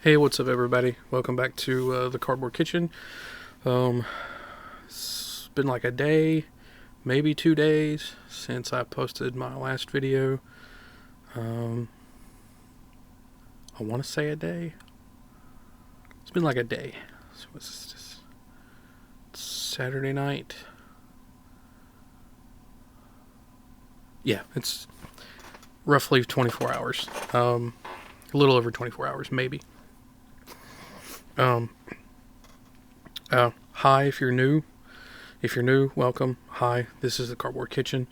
Hey, what's up, everybody? Welcome back to the Cardboard Kitchen. It's been like a day, maybe 2 days since I posted my last video. Um, I want to say a day. It's been like a day. So it's just Saturday night. Yeah, it's roughly 24 hours. A little over 24 hours, maybe. Um, Hi, if you're new. If you're new, welcome. Hi, this is the Cardboard Kitchen.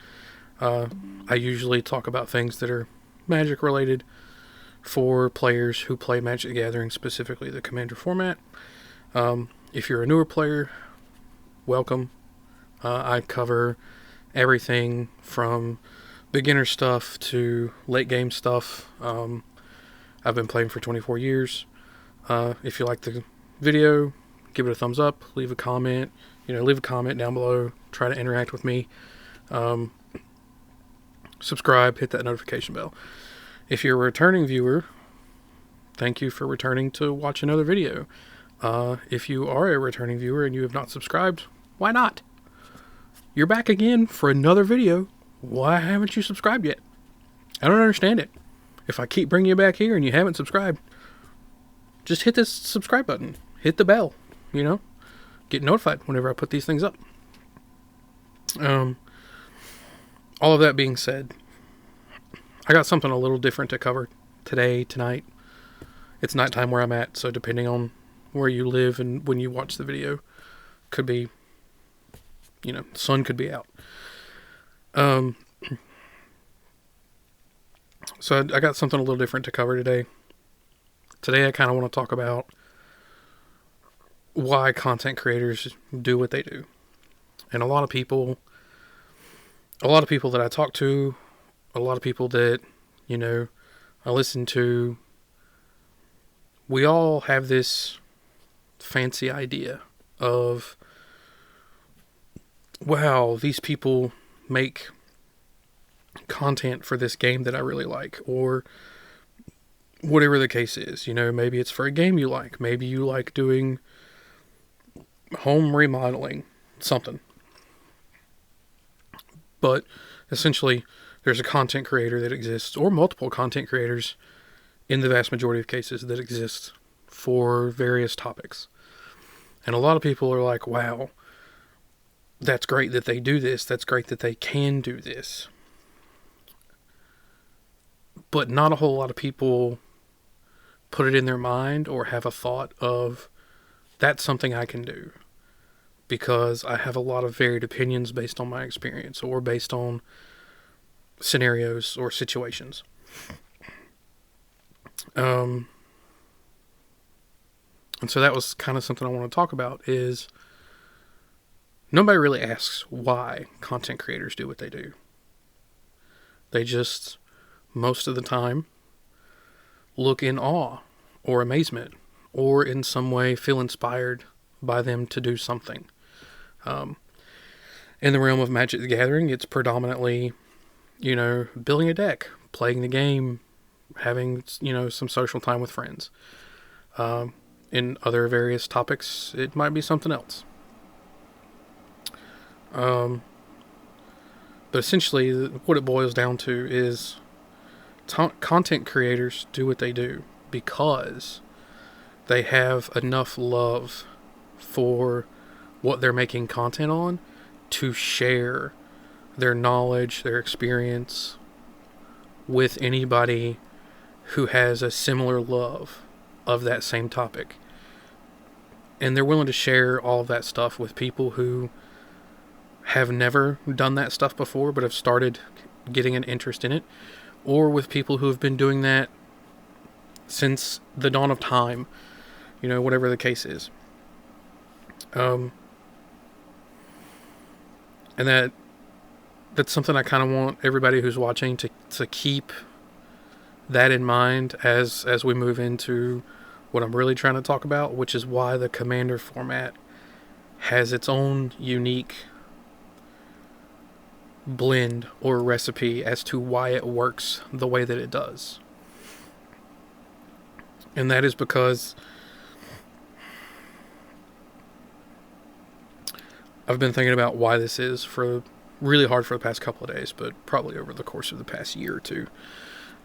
I usually talk about things that are Magic related for players who play Magic the Gathering, specifically the Commander format. If you're a newer player, welcome. I cover everything from beginner stuff to late game stuff. I've been playing for 24 years. If you like the video, give it a thumbs up, leave a comment. Leave a comment down below. Try to interact with me. Subscribe, hit that notification bell. If you're a returning viewer, thank you for returning to watch another video. If you are a returning viewer and you have not subscribed, why not? You're back again for another video. Why haven't you subscribed yet? I don't understand it. If I keep bringing you back here and you haven't subscribed, just hit this subscribe button. Hit the bell, Get notified whenever I put these things up. All of that being said, I got something a little different to cover tonight. It's nighttime where I'm at, so depending on where you live and when you watch the video, could be, the sun could be out. So I got something a little different to cover today. Today I kind of want to talk about why content creators do what they do. And a lot of people that I talk to, a lot of people that, I listen to, we all have this fancy idea of, wow, these people make content for this game that I really like, or whatever the case is. Maybe it's for a game you like. Maybe you like doing home remodeling, something. But essentially, there's a content creator that exists, or multiple content creators in the vast majority of cases that exist for various topics. And a lot of people are like, wow, that's great that they do this. That's great that they can do this. But not a whole lot of people put it in their mind or have a thought of, that's something I can do. Because I have a lot of varied opinions based on my experience or based on scenarios or situations. And so that was kind of something I want to talk about, is nobody really asks why content creators do what they do. They just, most of the time, look in awe or amazement or in some way feel inspired by them to do something. In the realm of Magic the Gathering, it's predominantly, building a deck, playing the game, having, some social time with friends. In other various topics, it might be something else. But essentially, what it boils down to is content creators do what they do because they have enough love for what they're making content on to share their knowledge, their experience with anybody who has a similar love of that same topic. And they're willing to share all of that stuff with people who have never done that stuff before but have started getting an interest in it, or with people who have been doing that since the dawn of time, whatever the case is. And that's something I kind of want everybody who's watching to keep that in mind as we move into what I'm really trying to talk about, which is why the Commander format has its own unique blend or recipe as to why it works the way that it does. And that is because I've been thinking about why this is for really hard for the past couple of days, but probably over the course of the past year or two.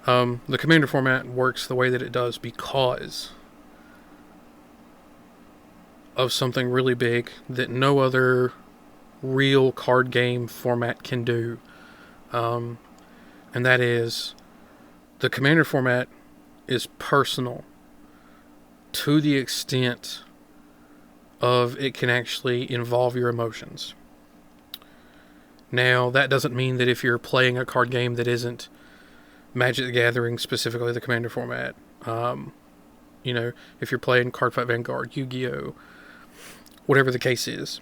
The Commander format works the way that it does because of something really big that no other real card game format can do. And that is, the Commander format is personal to the extent of it can actually involve your emotions. Now, that doesn't mean that if you're playing a card game that isn't Magic the Gathering, specifically the Commander format, if you're playing Cardfight Vanguard, Yu-Gi-Oh!, whatever the case is,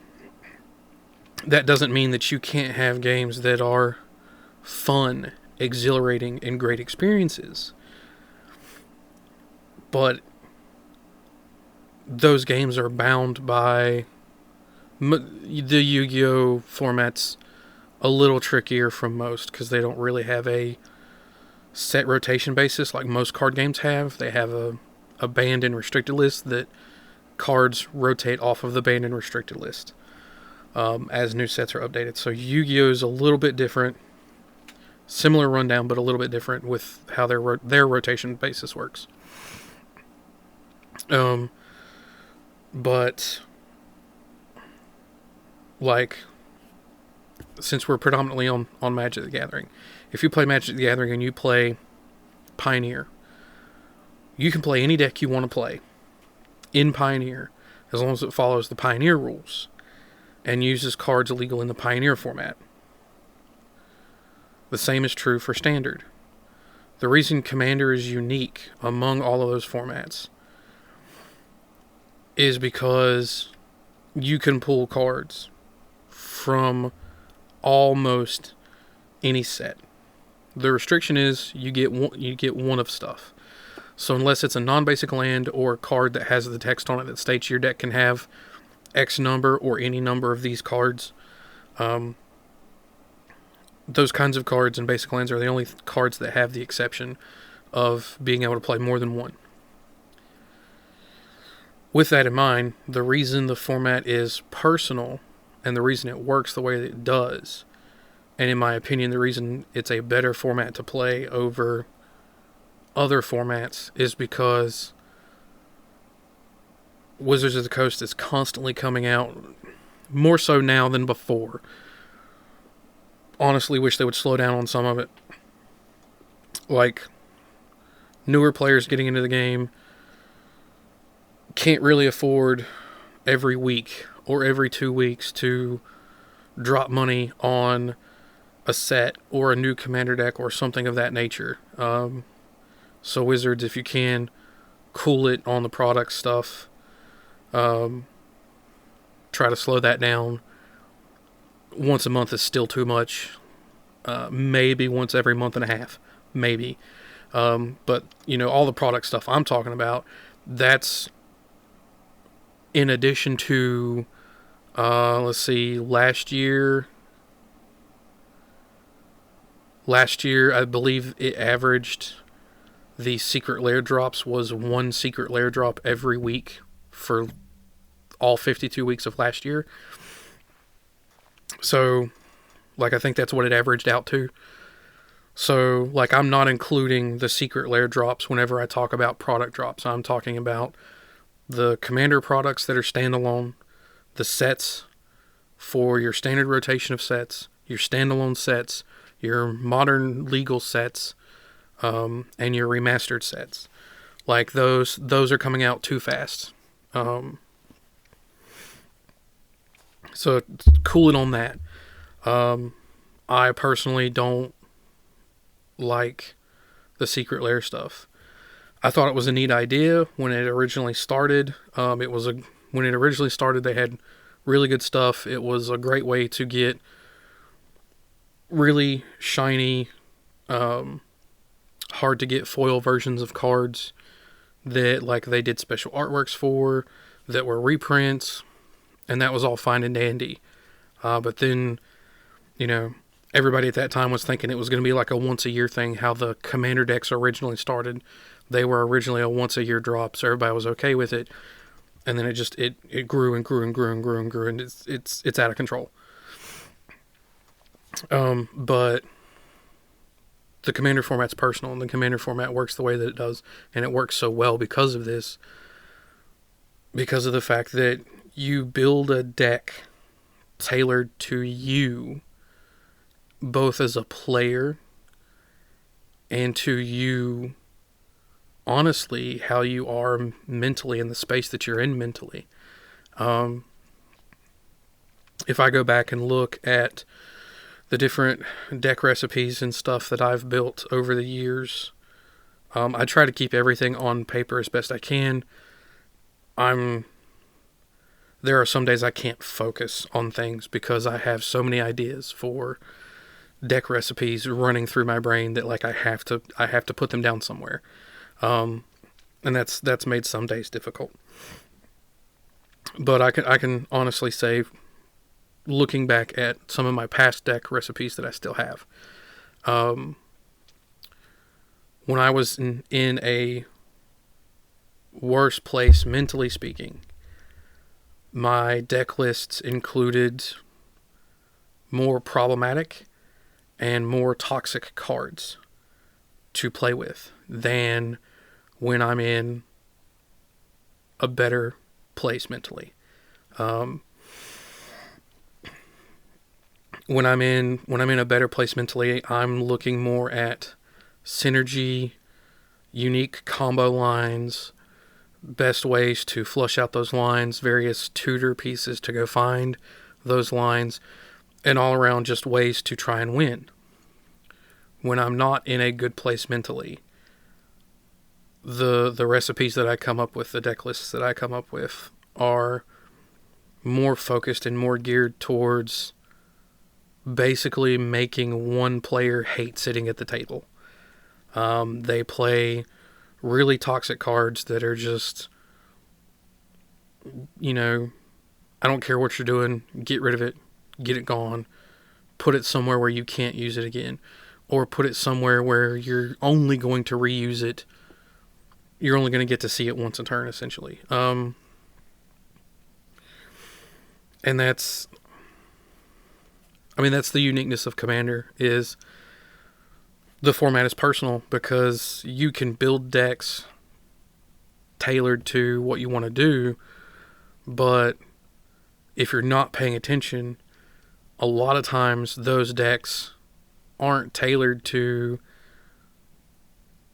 that doesn't mean that you can't have games that are fun, exhilarating, and great experiences. But those games are bound by the Yu-Gi-Oh! Format's a little trickier from most because they don't really have a set rotation basis like most card games have. They have a banned and restricted list that cards rotate off of the banned and restricted list as new sets are updated. So Yu-Gi-Oh! Is a little bit different. Similar rundown, but a little bit different with how their rotation basis works. But like, since we're predominantly on Magic the Gathering, if you play Magic the Gathering and you play Pioneer, you can play any deck you want to play in Pioneer as long as it follows the Pioneer rules and uses cards illegal in the Pioneer format. The same is true for Standard. The reason Commander is unique among all of those formats is because you can pull cards from almost any set. The restriction is you get one of stuff. So unless it's a non-basic land or a card that has the text on it that states your deck can have X number or any number of these cards, those kinds of cards and basic lands are the only cards that have the exception of being able to play more than one. With that in mind, the reason the format is personal and the reason it works the way that it does, and in my opinion, the reason it's a better format to play over other formats, is because Wizards of the Coast is constantly coming out, more so now than before. Honestly, wish they would slow down on some of it. Like, newer players getting into the game can't really afford every week or every 2 weeks to drop money on a set or a new commander deck or something of that nature. So Wizards, if you can, cool it on the product stuff. Try to slow that down. Once a month is still too much. Maybe once every month and a half. Maybe. But, all the product stuff I'm talking about, that's in addition to, last year, I believe it averaged, the secret lair drops was 1 secret lair drop every week for all 52 weeks of last year. So, I think that's what it averaged out to. So, I'm not including the secret lair drops whenever I talk about product drops. I'm talking about the Commander products that are standalone, the sets for your standard rotation of sets, your standalone sets, your modern legal sets, and your remastered sets. Those are coming out too fast. So cool it on that. I personally don't like the secret lair stuff. I thought it was a neat idea when it originally started. When it originally started, they had really good stuff. It was a great way to get really shiny, hard to get foil versions of cards that they did special artworks for, that were reprints, and that was all fine and dandy. But then, everybody at that time was thinking it was going to be like a once a year thing, how the Commander decks originally started. They were originally a once a year drop, so everybody was okay with it, and then it grew and grew and grew and grew and grew, and it's out of control. But the Commander format's personal, and the Commander format works the way that it does, and it works so well because of this, because of the fact that you build a deck tailored to you, both as a player and to you, honestly, how you are mentally in the space that you're in mentally. If I go back and look at the different deck recipes and stuff that I've built over the years, I try to keep everything on paper as best I can. There are some days I can't focus on things because I have so many ideas for deck recipes running through my brain that like I have to put them down somewhere. And that's made some days difficult. But I can honestly say, looking back at some of my past deck recipes that I still have, when I was in a worse place mentally speaking, my deck lists included more problematic and more toxic cards to play with than when I'm in a better place mentally. When I'm in a better place mentally, I'm looking more at synergy, unique combo lines, best ways to flush out those lines, various tutor pieces to go find those lines, and all around just ways to try and win. When I'm not in a good place mentally, the recipes that I come up with, the deck lists that I come up with, are more focused and more geared towards basically making one player hate sitting at the table. They play really toxic cards that are just, I don't care what you're doing, get rid of it, get it gone, put it somewhere where you can't use it again, or put it somewhere where you're only going to reuse it, you're only going to get to see it once a turn, essentially. And that's the uniqueness of Commander, is the format is personal, because you can build decks tailored to what you want to do, but if you're not paying attention, a lot of times those decks aren't tailored to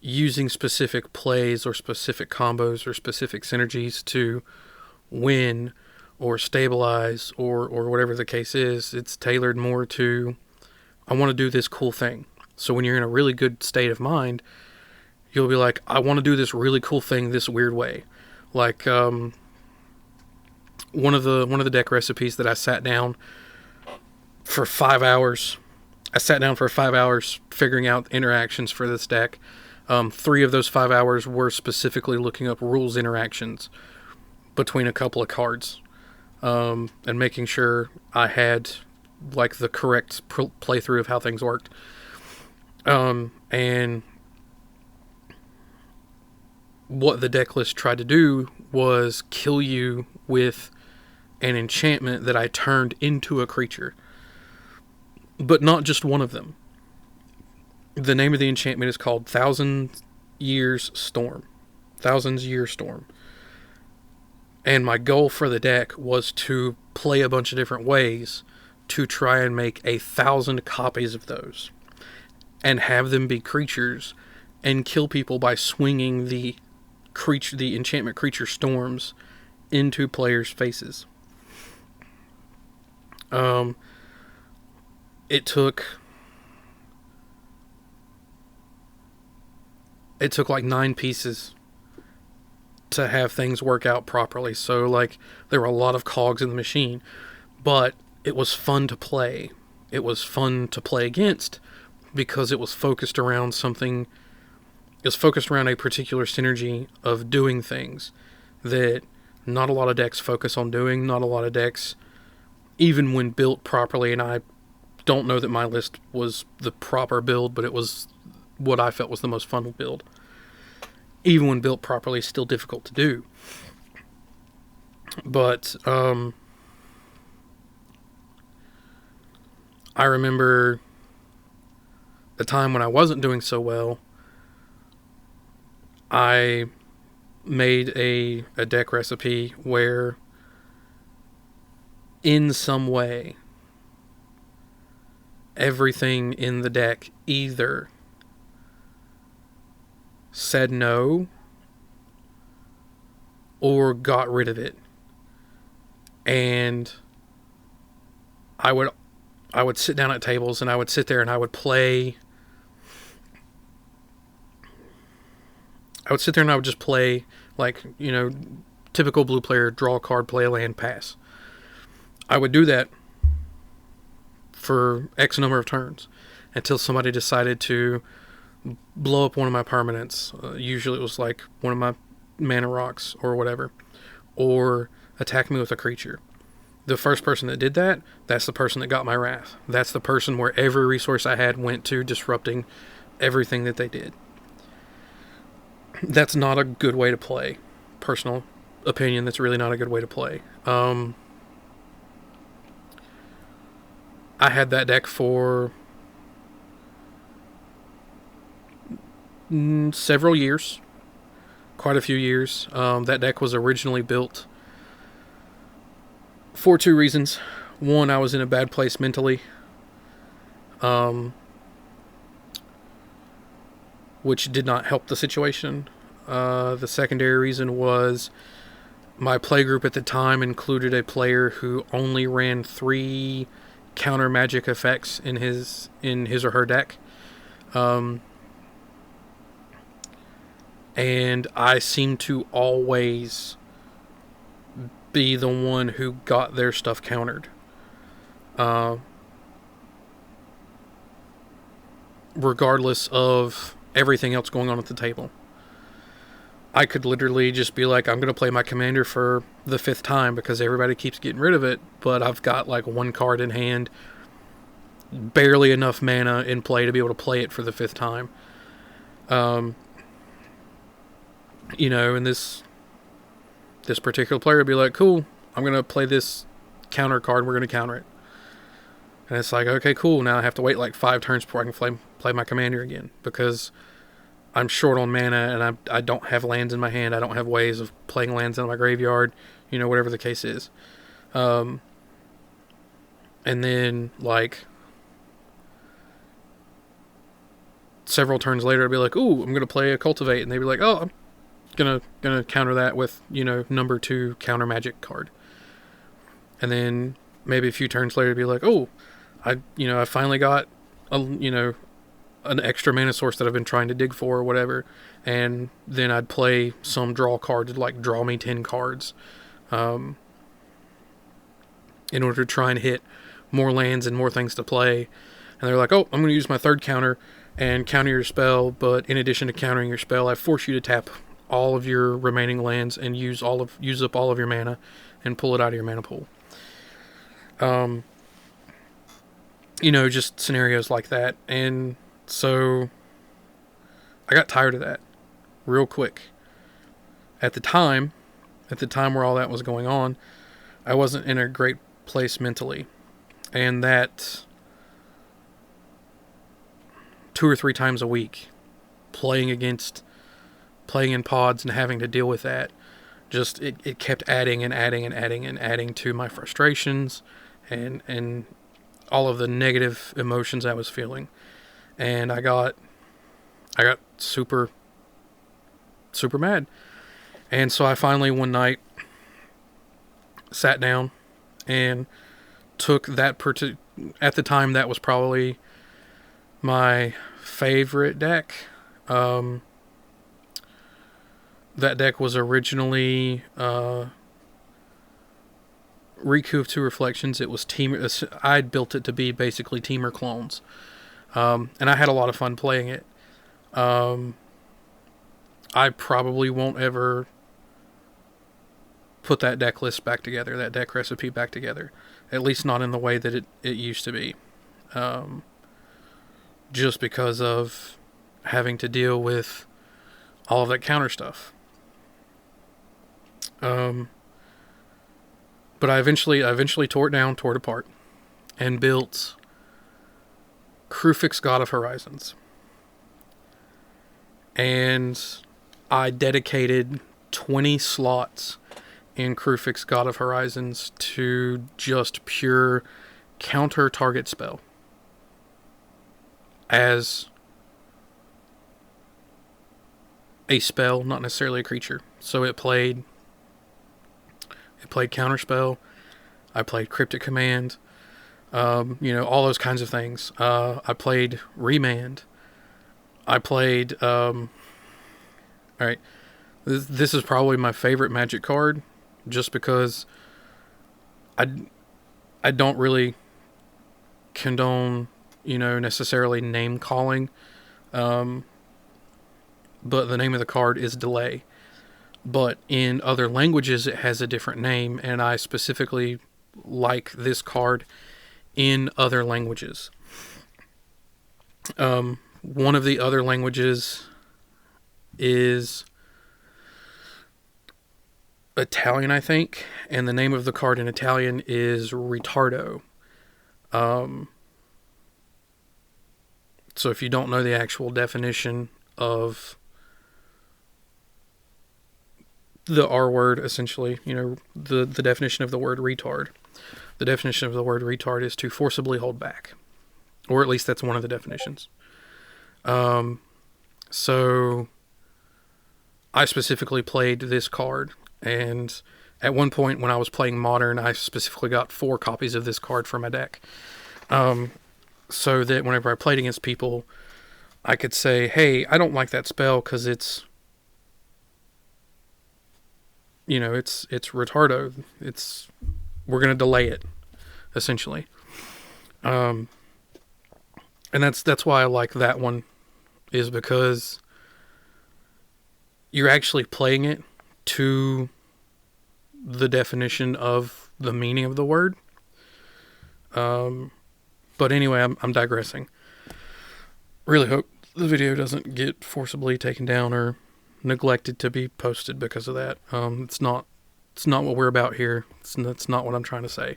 using specific plays or specific combos or specific synergies to win or stabilize or whatever the case is. It's tailored more to, I want to do this cool thing. So when you're in a really good state of mind, you'll be like, I want to do this really cool thing this weird way. Like one of the deck recipes that I sat down for 5 hours. I sat down for 5 hours figuring out interactions for this deck. 3 of those 5 hours were specifically looking up rules interactions between a couple of cards, and making sure I had like the correct playthrough of how things worked. And what the deck list tried to do was kill you with an enchantment that I turned into a creature. But not just one of them. The name of the enchantment is called Thousand Years Storm. Thousands Year Storm. And my goal for the deck was to play a bunch of different ways to try and make 1,000 copies of those. And have them be creatures and kill people by swinging the enchantment creature storms into players' faces. It took like 9 pieces to have things work out properly. So like there were a lot of cogs in the machine, but it was fun to play. It was fun to play against because it was focused around something. It was focused around a particular synergy of doing things that not a lot of decks focus on doing. Not a lot of decks, even when built properly, and I don't know that my list was the proper build, but it was what I felt was the most fun build. even when built properly, still difficult to do. But I remember the time when I wasn't doing so well. I made a deck recipe where, in some way, everything in the deck either said no or got rid of it. And I would sit down at tables and I would sit there and I would just play, like, typical blue player, draw a card, play a land, pass. I would do that for X number of turns until somebody decided to blow up one of my permanents. Usually it was like one of my mana rocks or whatever, or attack me with a creature. The first person that did that, that's the person that got my wrath. That's the person where every resource I had went to, disrupting everything that they did. That's not a good way to play. Personal opinion, that's really not a good way to play. I had that deck for several years. Quite a few years. That deck was originally built for two reasons. One, I was in a bad place mentally. Which did not help the situation. The secondary reason was my playgroup at the time included a player who only ran 3 counter magic effects in his or her deck. And I seemed to always be the one who got their stuff countered. Regardless of everything else going on at the table. I could literally just be like, I'm going to play my commander for the 5th time because everybody keeps getting rid of it, but I've got like 1 card in hand, barely enough mana in play to be able to play it for the 5th time. And this particular player would be like, cool, I'm going to play this counter card, we're going to counter it. And it's like, okay, cool, now I have to wait like 5 turns before I can play my commander again, because I'm short on mana and I don't have lands in my hand. I don't have ways of playing lands out of my graveyard, whatever the case is. And then, like, several turns later, I'd be like, ooh, I'm going to play a Cultivate. And they'd be like, oh, I'm gonna counter that with, number 2 counter magic card. And then maybe a few turns later, I'd be like, oh, I finally got an extra mana source that I've been trying to dig for or whatever, and then I'd play some draw card to like draw me 10 cards in order to try and hit more lands and more things to play. And they're like, oh, I'm going to use my 3rd counter and counter your spell, but in addition to countering your spell, I force you to tap all of your remaining lands and use up all of your mana and pull it out of your mana pool. Just scenarios like that. And so I got tired of that real quick. At the time where all that was going on, I wasn't in a great place mentally. And that 2 or 3 times a week, playing in pods and having to deal with that, just it kept adding and adding and adding and adding to my frustrations and all of the negative emotions I was feeling. And I got super, super mad. And so I finally one night sat down and took that at the time that was probably my favorite deck. That deck was originally Riku of Two Reflections. It was I'd built it to be basically Temur clones. And I had a lot of fun playing it. I probably won't ever put that deck list back together, that deck recipe back together. At least not in the way that it used to be. Just because of having to deal with all of that counter stuff. But I eventually tore it apart, and built Kruphix God of Horizons. And I dedicated 20 slots in Kruphix God of Horizons to just pure counter target spell. As a spell, not necessarily a creature. So it played Counterspell. I played Cryptic Command. All those kinds of things. I played Remand. I played. All right, this is probably my favorite Magic card, just because I don't really condone necessarily name calling. But the name of the card is Delay. But in other languages, it has a different name, and I specifically like this card in other languages. One of the other languages is Italian, I think, and the name of the card in Italian is Ritardo. So if you don't know the actual definition of the R word, essentially, the definition of the word retard. The definition of the word retard is to forcibly hold back. Or at least that's one of the definitions. So I specifically played this card, and at one point when I was playing Modern, I specifically got 4 copies of this card for my deck. So that whenever I played against people, I could say, hey, I don't like that spell because it's retardo. We're going to delay it, essentially. And that's why I like that one, is because you're actually playing it to the definition of the meaning of the word. But anyway, I'm digressing. Really hope the video doesn't get forcibly taken down or neglected to be posted because of that. It's not what we're about here. That's not what I'm trying to say.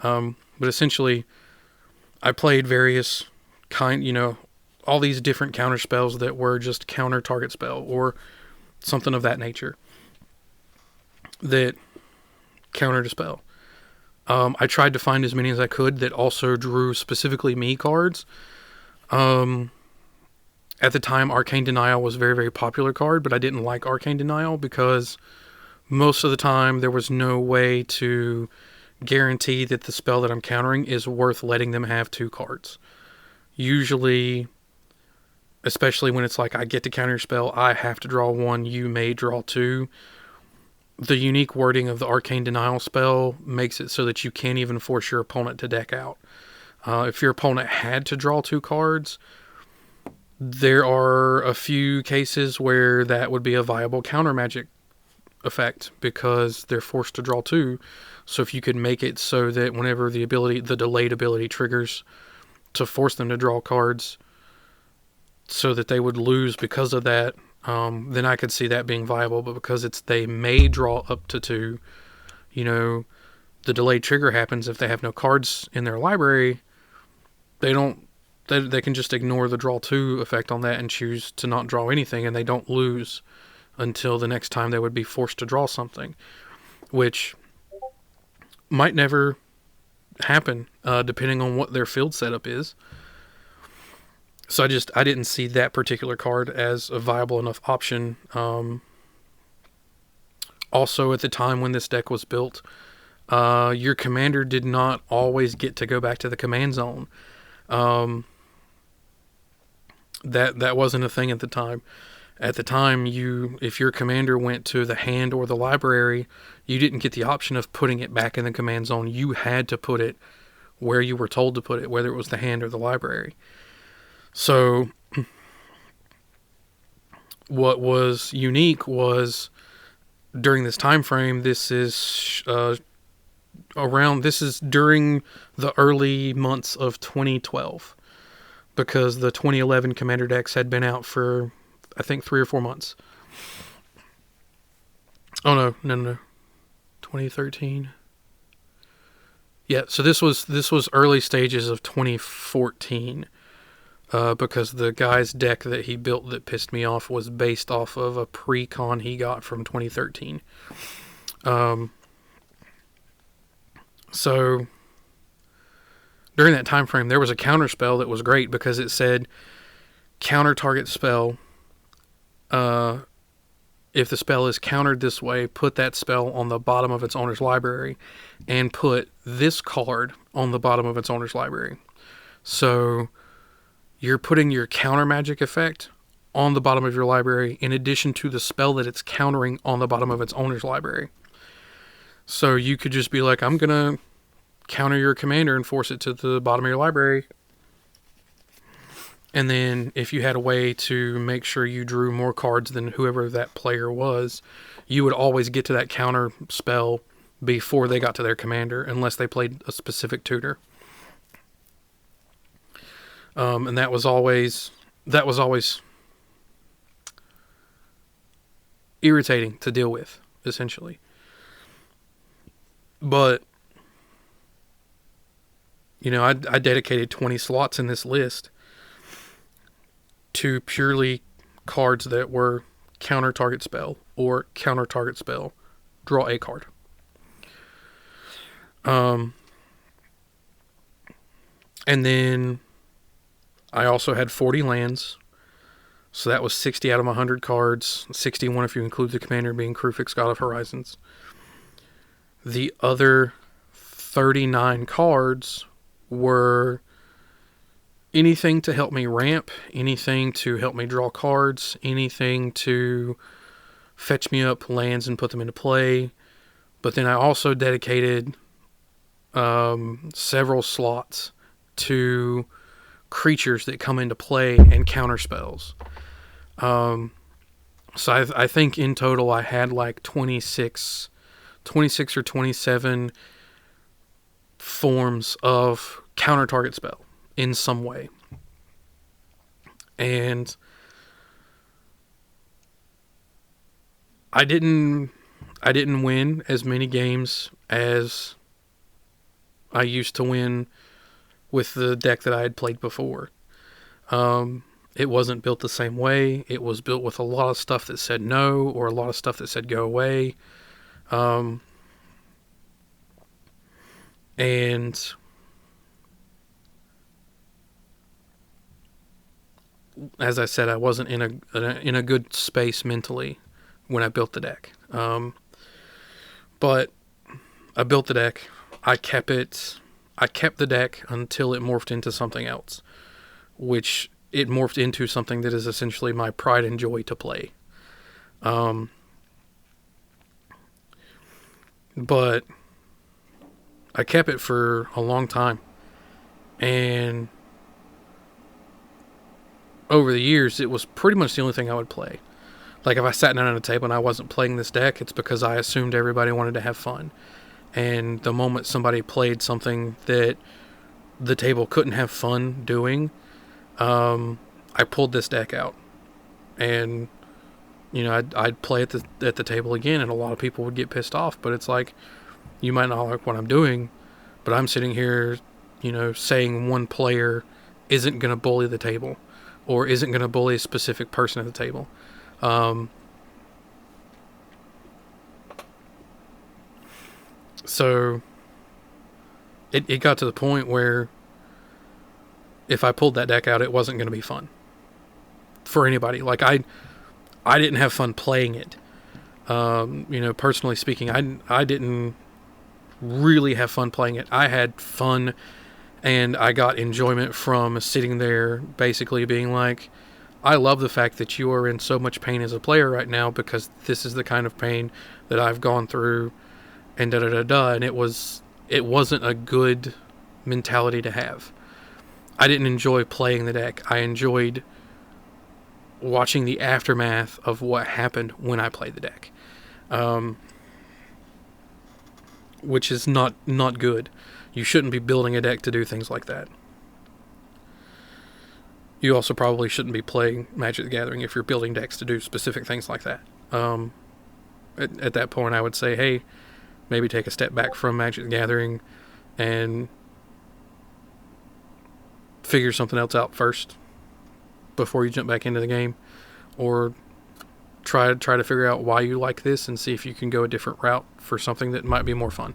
But essentially, I played various all these different counter spells that were just counter target spell or something of that nature that countered a spell. I tried to find as many as I could that also drew specifically me cards. At the time, Arcane Denial was a very, very popular card, but I didn't like Arcane Denial because most of the time there was no way to guarantee that the spell that I'm countering is worth letting them have 2 cards. Usually, especially when it's like I get to counter your spell, I have to draw 1, you may draw 2. The unique wording of the Arcane Denial spell makes it so that you can't even force your opponent to deck out. If your opponent had to draw 2 cards, there are a few cases where that would be a viable counter magic effect because they're forced to draw 2. So if you could make it so that whenever the delayed ability triggers, to force them to draw cards so that they would lose because of that, then I could see that being viable. But because they may draw up to 2, the delayed trigger happens if they have no cards in their library. They can just ignore the draw 2 effect on that and choose to not draw anything, and they don't lose until the next time they would be forced to draw something, which might never happen, depending on what their field setup is. So I didn't see that particular card as a viable enough option. Also, at the time when this deck was built, your commander did not always get to go back to the command zone. That wasn't a thing at the time. At the time, if your commander went to the hand or the library, you didn't get the option of putting it back in the command zone. You had to put it where you were told to put it, whether it was the hand or the library. So what was unique was during this time frame, this is during the early months of 2012, because the 2011 Commander decks had been out for, I think, 3 or 4 months. Oh no. 2013. Yeah, so this was early stages of 2014. Because the guy's deck that he built that pissed me off was based off of a pre-con he got from 2013. So during that time frame, there was a counter spell that was great because it said counter target spell. If the spell is countered this way, put that spell on the bottom of its owner's library, and put this card on the bottom of its owner's library. So you're putting your counter magic effect on the bottom of your library in addition to the spell that it's countering on the bottom of its owner's library. So you could just be like, I'm going to counter your commander and force it to the bottom of your library. And then if you had a way to make sure you drew more cards than whoever that player was, you would always get to that counter spell before they got to their commander, unless they played a specific tutor. And that was always irritating to deal with, essentially. But I dedicated 20 slots in this list to purely cards that were counter target spell or counter target spell, draw a card. And then I also had 40 lands, so that was 60 out of 100 cards, 61 if you include the commander being Kruphix, God of Horizons. The other 39 cards were anything to help me ramp, anything to help me draw cards, anything to fetch me up lands and put them into play. But then I also dedicated several slots to creatures that come into play and counter spells. So I think in total I had like 26 or 27 forms of counter target spell in some way. And I didn't win as many games as I used to win with the deck that I had played before. It wasn't built the same way. It was built with a lot of stuff that said no, or a lot of stuff that said go away. And as I said, I wasn't in a good space mentally when I built the deck. But I built the deck. I kept the deck until it morphed into something else, which it morphed into something that is essentially my pride and joy to play. But I kept it for a long time, and over the years, it was pretty much the only thing I would play. Like, if I sat down at a table and I wasn't playing this deck, it's because I assumed everybody wanted to have fun. And the moment somebody played something that the table couldn't have fun doing, I pulled this deck out. And, I'd play at the table again, and a lot of people would get pissed off. But it's like, you might not like what I'm doing, but I'm sitting here, saying one player isn't going to bully the table, or isn't going to bully a specific person at the table. So it got to the point where if I pulled that deck out, it wasn't going to be fun for anybody. Like, I didn't have fun playing it. Personally speaking, I didn't really have fun playing it. I had fun, and I got enjoyment from sitting there basically being like, I love the fact that you are in so much pain as a player right now, because this is the kind of pain that I've gone through, and da-da-da-da. And it wasn't a good mentality to have. I didn't enjoy playing the deck. I enjoyed watching the aftermath of what happened when I played the deck. Which is not good. You shouldn't be building a deck to do things like that. You also probably shouldn't be playing Magic the Gathering if you're building decks to do specific things like that. And at that point, I would say, hey, maybe take a step back from Magic the Gathering and figure something else out first before you jump back into the game, or try to figure out why you like this and see if you can go a different route for something that might be more fun.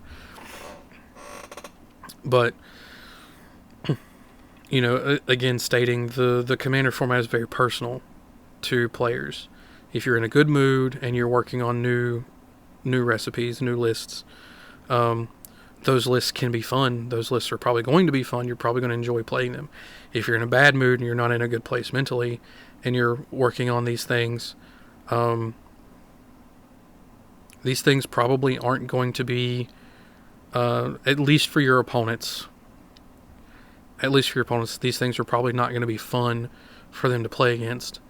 But again, stating the Commander format is very personal to players. If you're in a good mood and you're working on new recipes, new lists, those lists can be fun. Those lists are probably going to be fun. You're probably going to enjoy playing them. If you're in a bad mood and you're not in a good place mentally and you're working on these things probably aren't going to be, at least for your opponents, these things are probably not going to be fun for them to play against.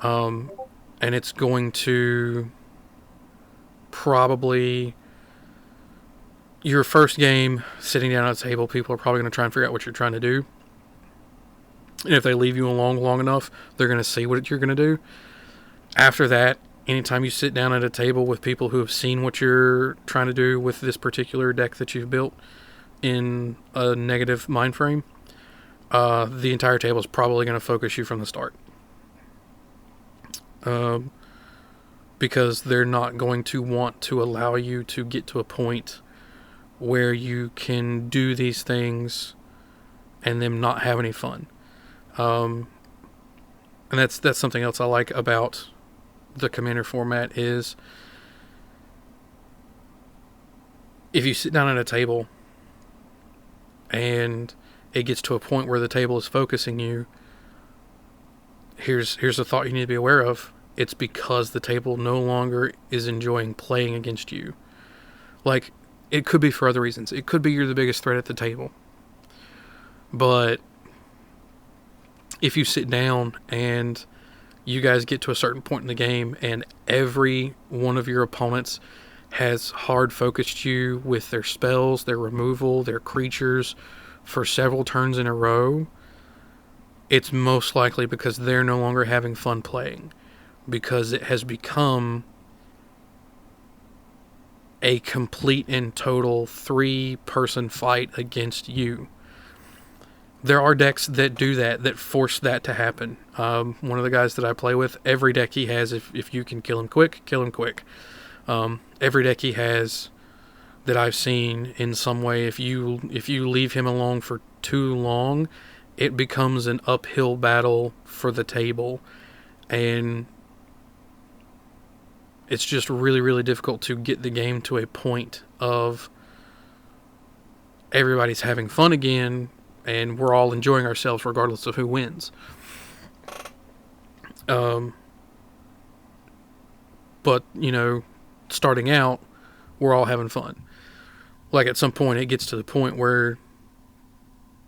And it's going to probably, your first game sitting down at a table, people are probably going to try and figure out what you're trying to do. And if they leave you alone long enough, they're going to see what you're going to do. After that, anytime you sit down at a table with people who have seen what you're trying to do with this particular deck that you've built in a negative mind frame, the entire table is probably going to focus you from the start. Because they're not going to want to allow you to get to a point where you can do these things and them not have any fun. And that's something else I like about the Commander format is if you sit down at a table and it gets to a point where the table is focusing you, here's a thought you need to be aware of. It's because the table no longer is enjoying playing against you. Like, it could be for other reasons. It could be you're the biggest threat at the table. But if you sit down and you guys get to a certain point in the game and every one of your opponents has hard focused you with their spells, their removal, their creatures for several turns in a row, it's most likely because they're no longer having fun playing. Because it has become a complete and total 3-person fight against you. There are decks that do that force that to happen. One of the guys that I play with, every deck he has, if you can kill him quick, kill him quick. Every deck he has that I've seen in some way, if you leave him alone for too long, it becomes an uphill battle for the table. And it's just really, really difficult to get the game to a point of everybody's having fun again and we're all enjoying ourselves regardless of who wins. But, starting out, we're all having fun. Like, at some point, it gets to the point where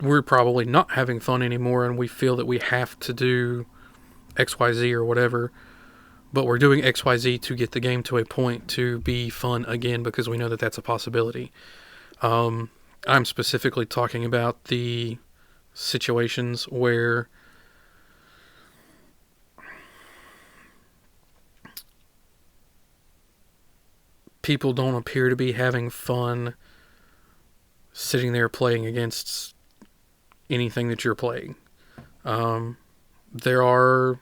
we're probably not having fun anymore and we feel that we have to do XYZ or whatever. But we're doing XYZ to get the game to a point to be fun again because we know that that's a possibility. I'm specifically talking about the situations where people don't appear to be having fun sitting there playing against anything that you're playing. There are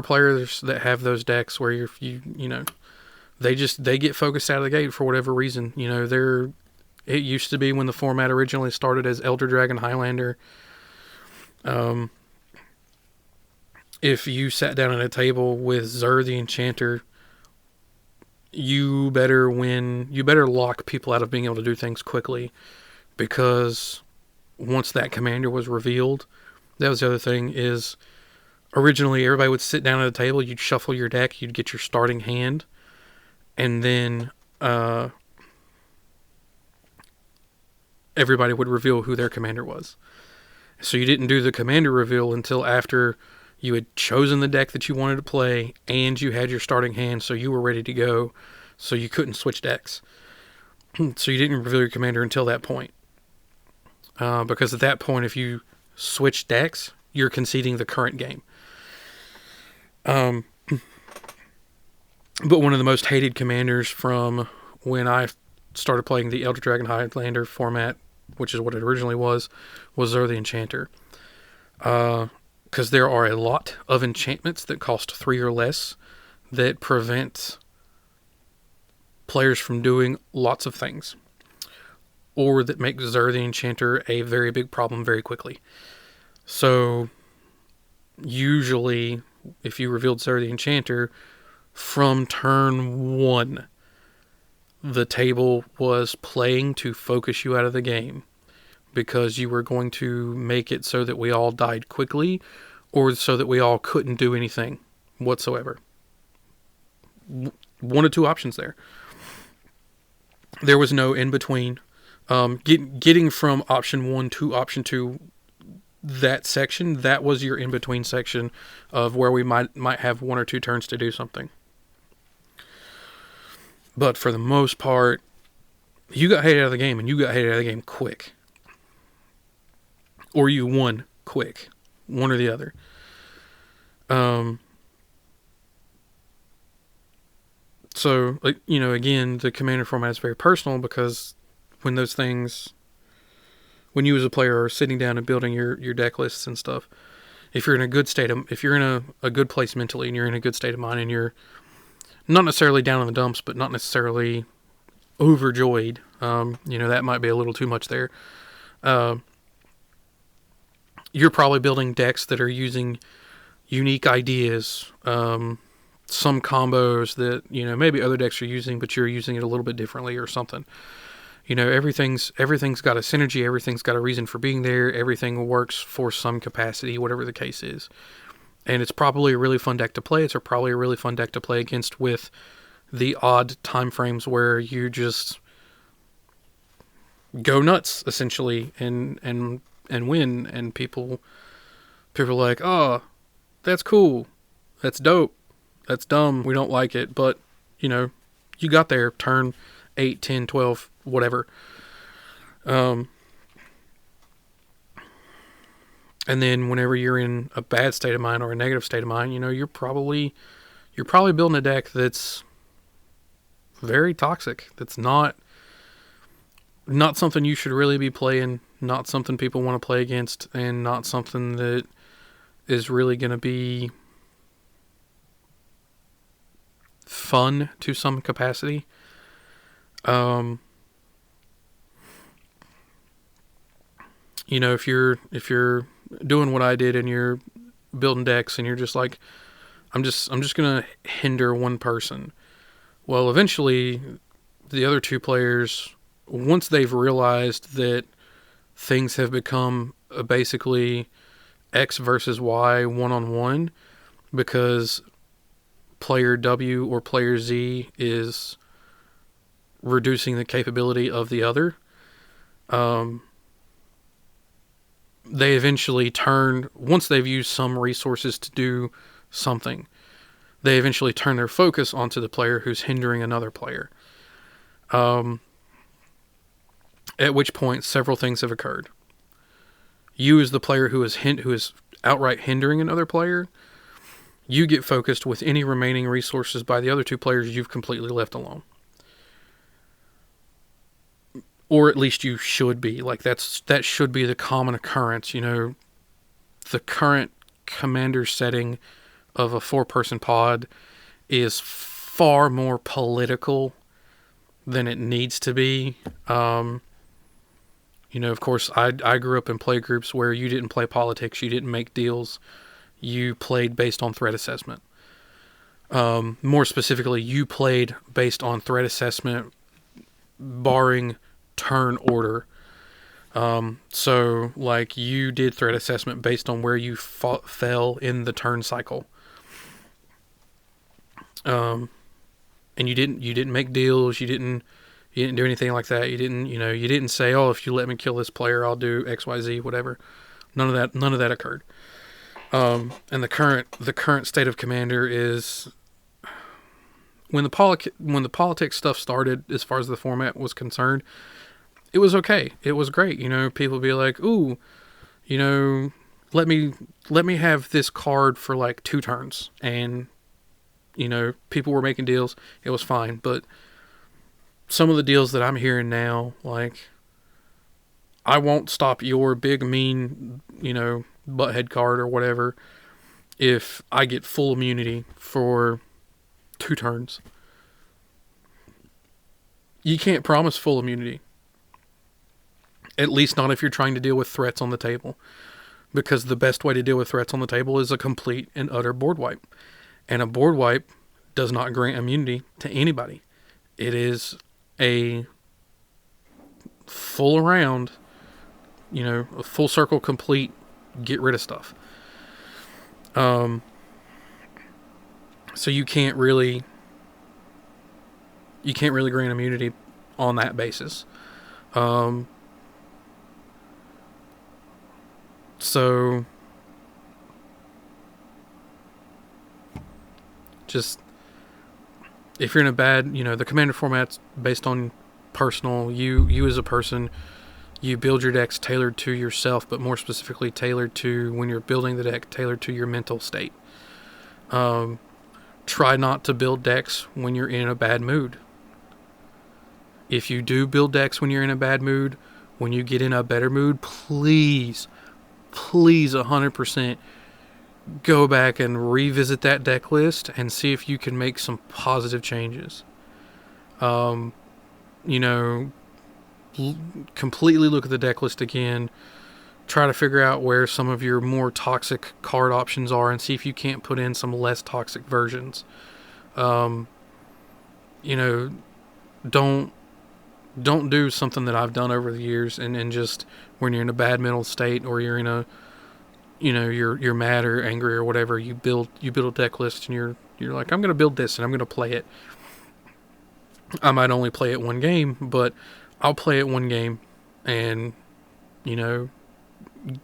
players that have those decks where they get focused out of the gate for whatever reason. It used to be when the format originally started as Elder Dragon Highlander. If you sat down at a table with Zur the Enchanter, you better lock people out of being able to do things quickly, because once that commander was revealed, that was the other thing is, originally everybody would sit down at a table, you'd shuffle your deck, you'd get your starting hand, and then everybody would reveal who their commander was. So you didn't do the commander reveal until after you had chosen the deck that you wanted to play and you had your starting hand, so you were ready to go, so you couldn't switch decks. So you didn't reveal your commander until that point. Because at that point, if you switch decks, you're conceding the current game. But one of the most hated commanders from when I started playing the Elder Dragon Highlander format, which is what it originally was Xur the Enchanter. Because there are a lot of enchantments that cost 3 or less that prevent players from doing lots of things, or that make Xur the Enchanter a very big problem very quickly. So, usually, if you revealed Xur the Enchanter, from turn 1, the table was playing to focus you out of the game, because you were going to make it so that we all died quickly, or so that we all couldn't do anything whatsoever. One of two options there. There was no in between. Getting from option 1 to option 2, that section, that was your in between section of where we might have 1 or 2 turns to do something. But for the most part, you got hated out of the game, and you got hated out of the game quick. Or you won quick. One or the other. So, again, the commander format is very personal, because when you as a player are sitting down and building your deck lists and stuff, if you're in a good place mentally, and you're in a good state of mind, and you're not necessarily down in the dumps, but not necessarily overjoyed, that might be a little too much there. You're probably building decks that are using unique ideas, some combos that, maybe other decks are using, but you're using it a little bit differently or something. Everything's got a synergy, everything's got a reason for being there, everything works for some capacity, whatever the case is. And it's probably a really fun deck to play. It's probably a really fun deck to play against, with the odd time frames where you just go nuts, essentially, and win, and people are like, oh, that's cool, that's dope, that's dumb, we don't like it, but, you got there, turn 8, 10, 12, whatever. And then whenever you're in a bad state of mind or a negative state of mind, you're probably building a deck that's very toxic, that's not something you should really be playing, not something people want to play against, and not something that is really going to be fun to some capacity. If you're doing what I did, and you're building decks, and you're just like, I'm just going to hinder one person. Well, eventually the other 2 players, once they've realized that things have become basically X versus Y one-on-one, because player W or player Z is reducing the capability of the other, they eventually once they've used some resources to do something, they eventually turn their focus onto the player who's hindering another player. At which point, several things have occurred. You, as the player who is outright hindering another player, you get focused with any remaining resources by the other 2 players you've completely left alone. Or at least you should be. Like, that should be the common occurrence. The current commander setting of a 4-person pod is far more political than it needs to be. Of course, I grew up in play groups where you didn't play politics, you didn't make deals, you played based on threat assessment. More specifically, you played based on threat assessment, barring turn order. So, like, you did threat assessment based on where you fell in the turn cycle. And you didn't make deals, you didn't do anything like that. You didn't say, oh, if you let me kill this player, I'll do XYZ, whatever. None of that occurred. And the current state of commander is, when the politics stuff started, as far as the format was concerned, it was okay. It was great. People be like, ooh, let me have this card for like 2 turns, and people were making deals. It was fine. But some of the deals that I'm hearing now, like, I won't stop your big, mean, butthead card or whatever if I get full immunity for 2 turns. You can't promise full immunity. At least not if you're trying to deal with threats on the table. Because the best way to deal with threats on the table is a complete and utter board wipe. And a board wipe does not grant immunity to anybody. It is a full around, a full circle complete, get rid of stuff. So you can't really grant immunity on that basis. So just, if you're in a bad, the commander format's based on personal, you as a person, you build your decks tailored to yourself, but more specifically tailored to, when you're building the deck, tailored to your mental state. Try not to build decks when you're in a bad mood. If you do build decks when you're in a bad mood, when you get in a better mood, please 100% go back and revisit that deck list and see if you can make some positive changes. Completely look at the deck list again. Try to figure out where some of your more toxic card options are and see if you can't put in some less toxic versions. Don't do something that I've done over the years and just, when you're in a bad mental state, or you're in a, you're mad or angry or whatever, you build a deck list and you're like, I'm going to build this and I'm going to play it. I might only play it one game, but I'll play it one game and,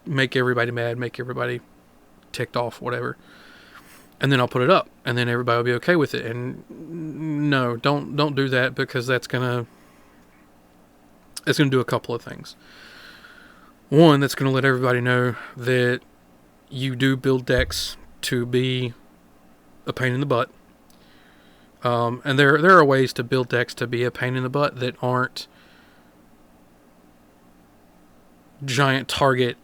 make everybody mad, make everybody ticked off, whatever. And then I'll put it up and then everybody will be okay with it. And no, don't do that, because it's going to do a couple of things. One, that's going to let everybody know that you do build decks to be a pain in the butt. And there are ways to build decks to be a pain in the butt that aren't giant target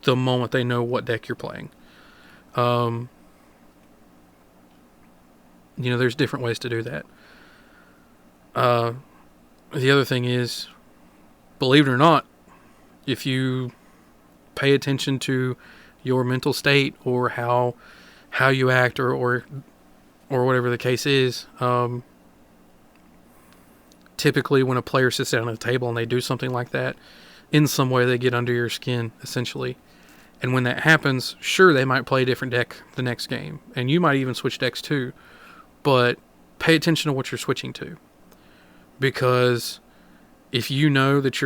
the moment they know what deck you're playing. There's different ways to do that. The other thing is, believe it or not, if you pay attention to your mental state or how you act or whatever the case is, typically when a player sits down at a table and they do something like that, in some way they get under your skin, essentially. And when that happens, sure, they might play a different deck the next game, and you might even switch decks too, but pay attention to what you're switching to. Because if you know that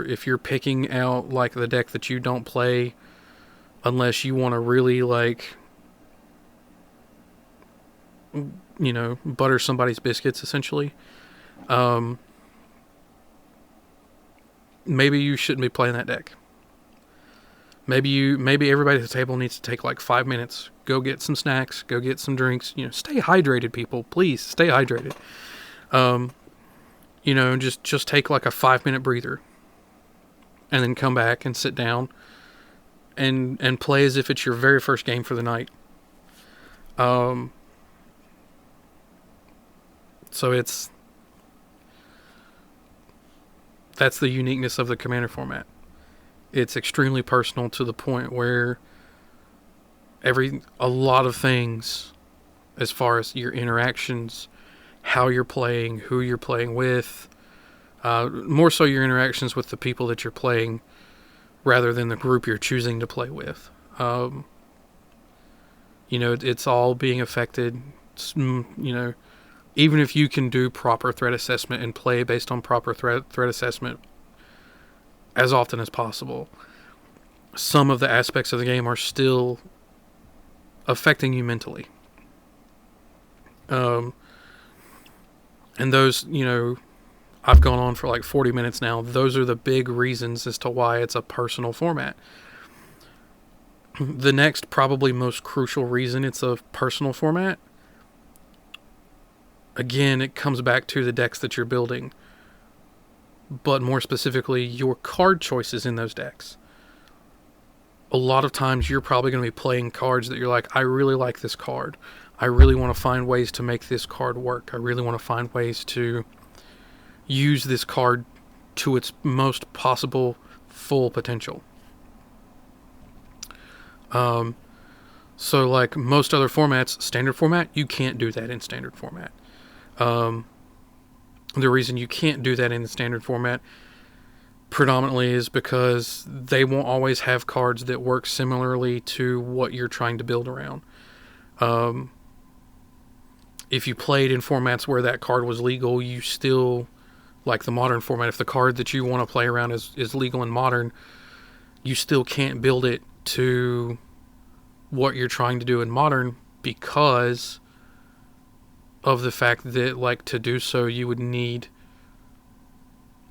if you're picking out like the deck that you don't play unless you want to really butter somebody's biscuits, essentially, maybe you shouldn't be playing that deck. Maybe everybody at the table needs to take like 5 minutes, go get some snacks, go get some drinks, stay hydrated, people, please stay hydrated. Just take like a 5-minute breather and then come back and sit down and play as if it's your very first game for the night. So that's the uniqueness of the Commander format. It's extremely personal to the point where a lot of things, as far as your interactions, how you're playing, who you're playing with, more so your interactions with the people that you're playing rather than the group you're choosing to play with. It's all being affected, even if you can do proper threat assessment and play based on proper threat assessment as often as possible, some of the aspects of the game are still affecting you mentally. And those, I've gone on for like 40 minutes now. Those are the big reasons as to why it's a personal format. The next, probably most crucial reason it's a personal format, again, it comes back to the decks that you're building, but more specifically, your card choices in those decks. A lot of times you're probably going to be playing cards that you're like, I really like this card. I really want to find ways to make this card work. I really want to find ways to use this card to its most possible full potential. So like most other formats, standard format, you can't do that in standard format. The reason you can't do that in the standard format predominantly is because they won't always have cards that work similarly to what you're trying to build around. If you played in formats where that card was legal, you still, like the modern format, if the card that you want to play around is legal in modern, you still can't build it to what you're trying to do in modern, because of the fact that, like, to do so you would need,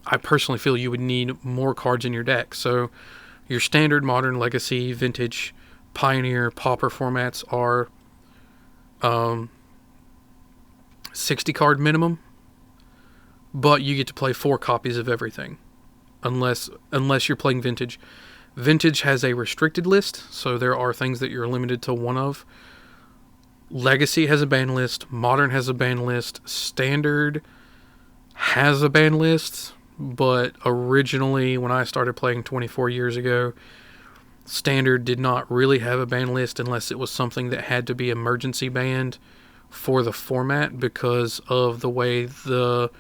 I personally feel you would need more cards in your deck. So your standard, modern, legacy, vintage, pioneer, pauper formats are 60 card minimum, but you get to play 4 copies of everything, unless you're playing vintage. Vintage has a restricted list, so there are things that you're limited to 1 of. Legacy has a ban list, modern has a ban list, standard has a ban list, but originally when I started playing 24 years ago, standard did not really have a ban list unless it was something that had to be emergency banned for the format because of the way the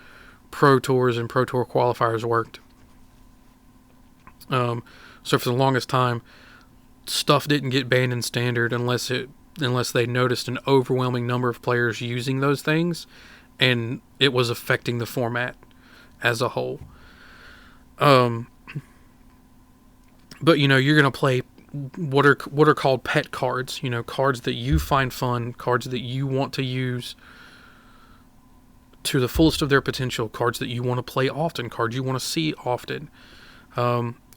Pro Tours and Pro Tour qualifiers worked. So for the longest time, stuff didn't get banned in standard unless they noticed an overwhelming number of players using those things, and it was affecting the format as a whole. But you're gonna play what are called pet cards. Cards that you find fun, cards that you want to use to the fullest of their potential, cards that you want to play often, cards you want to see often.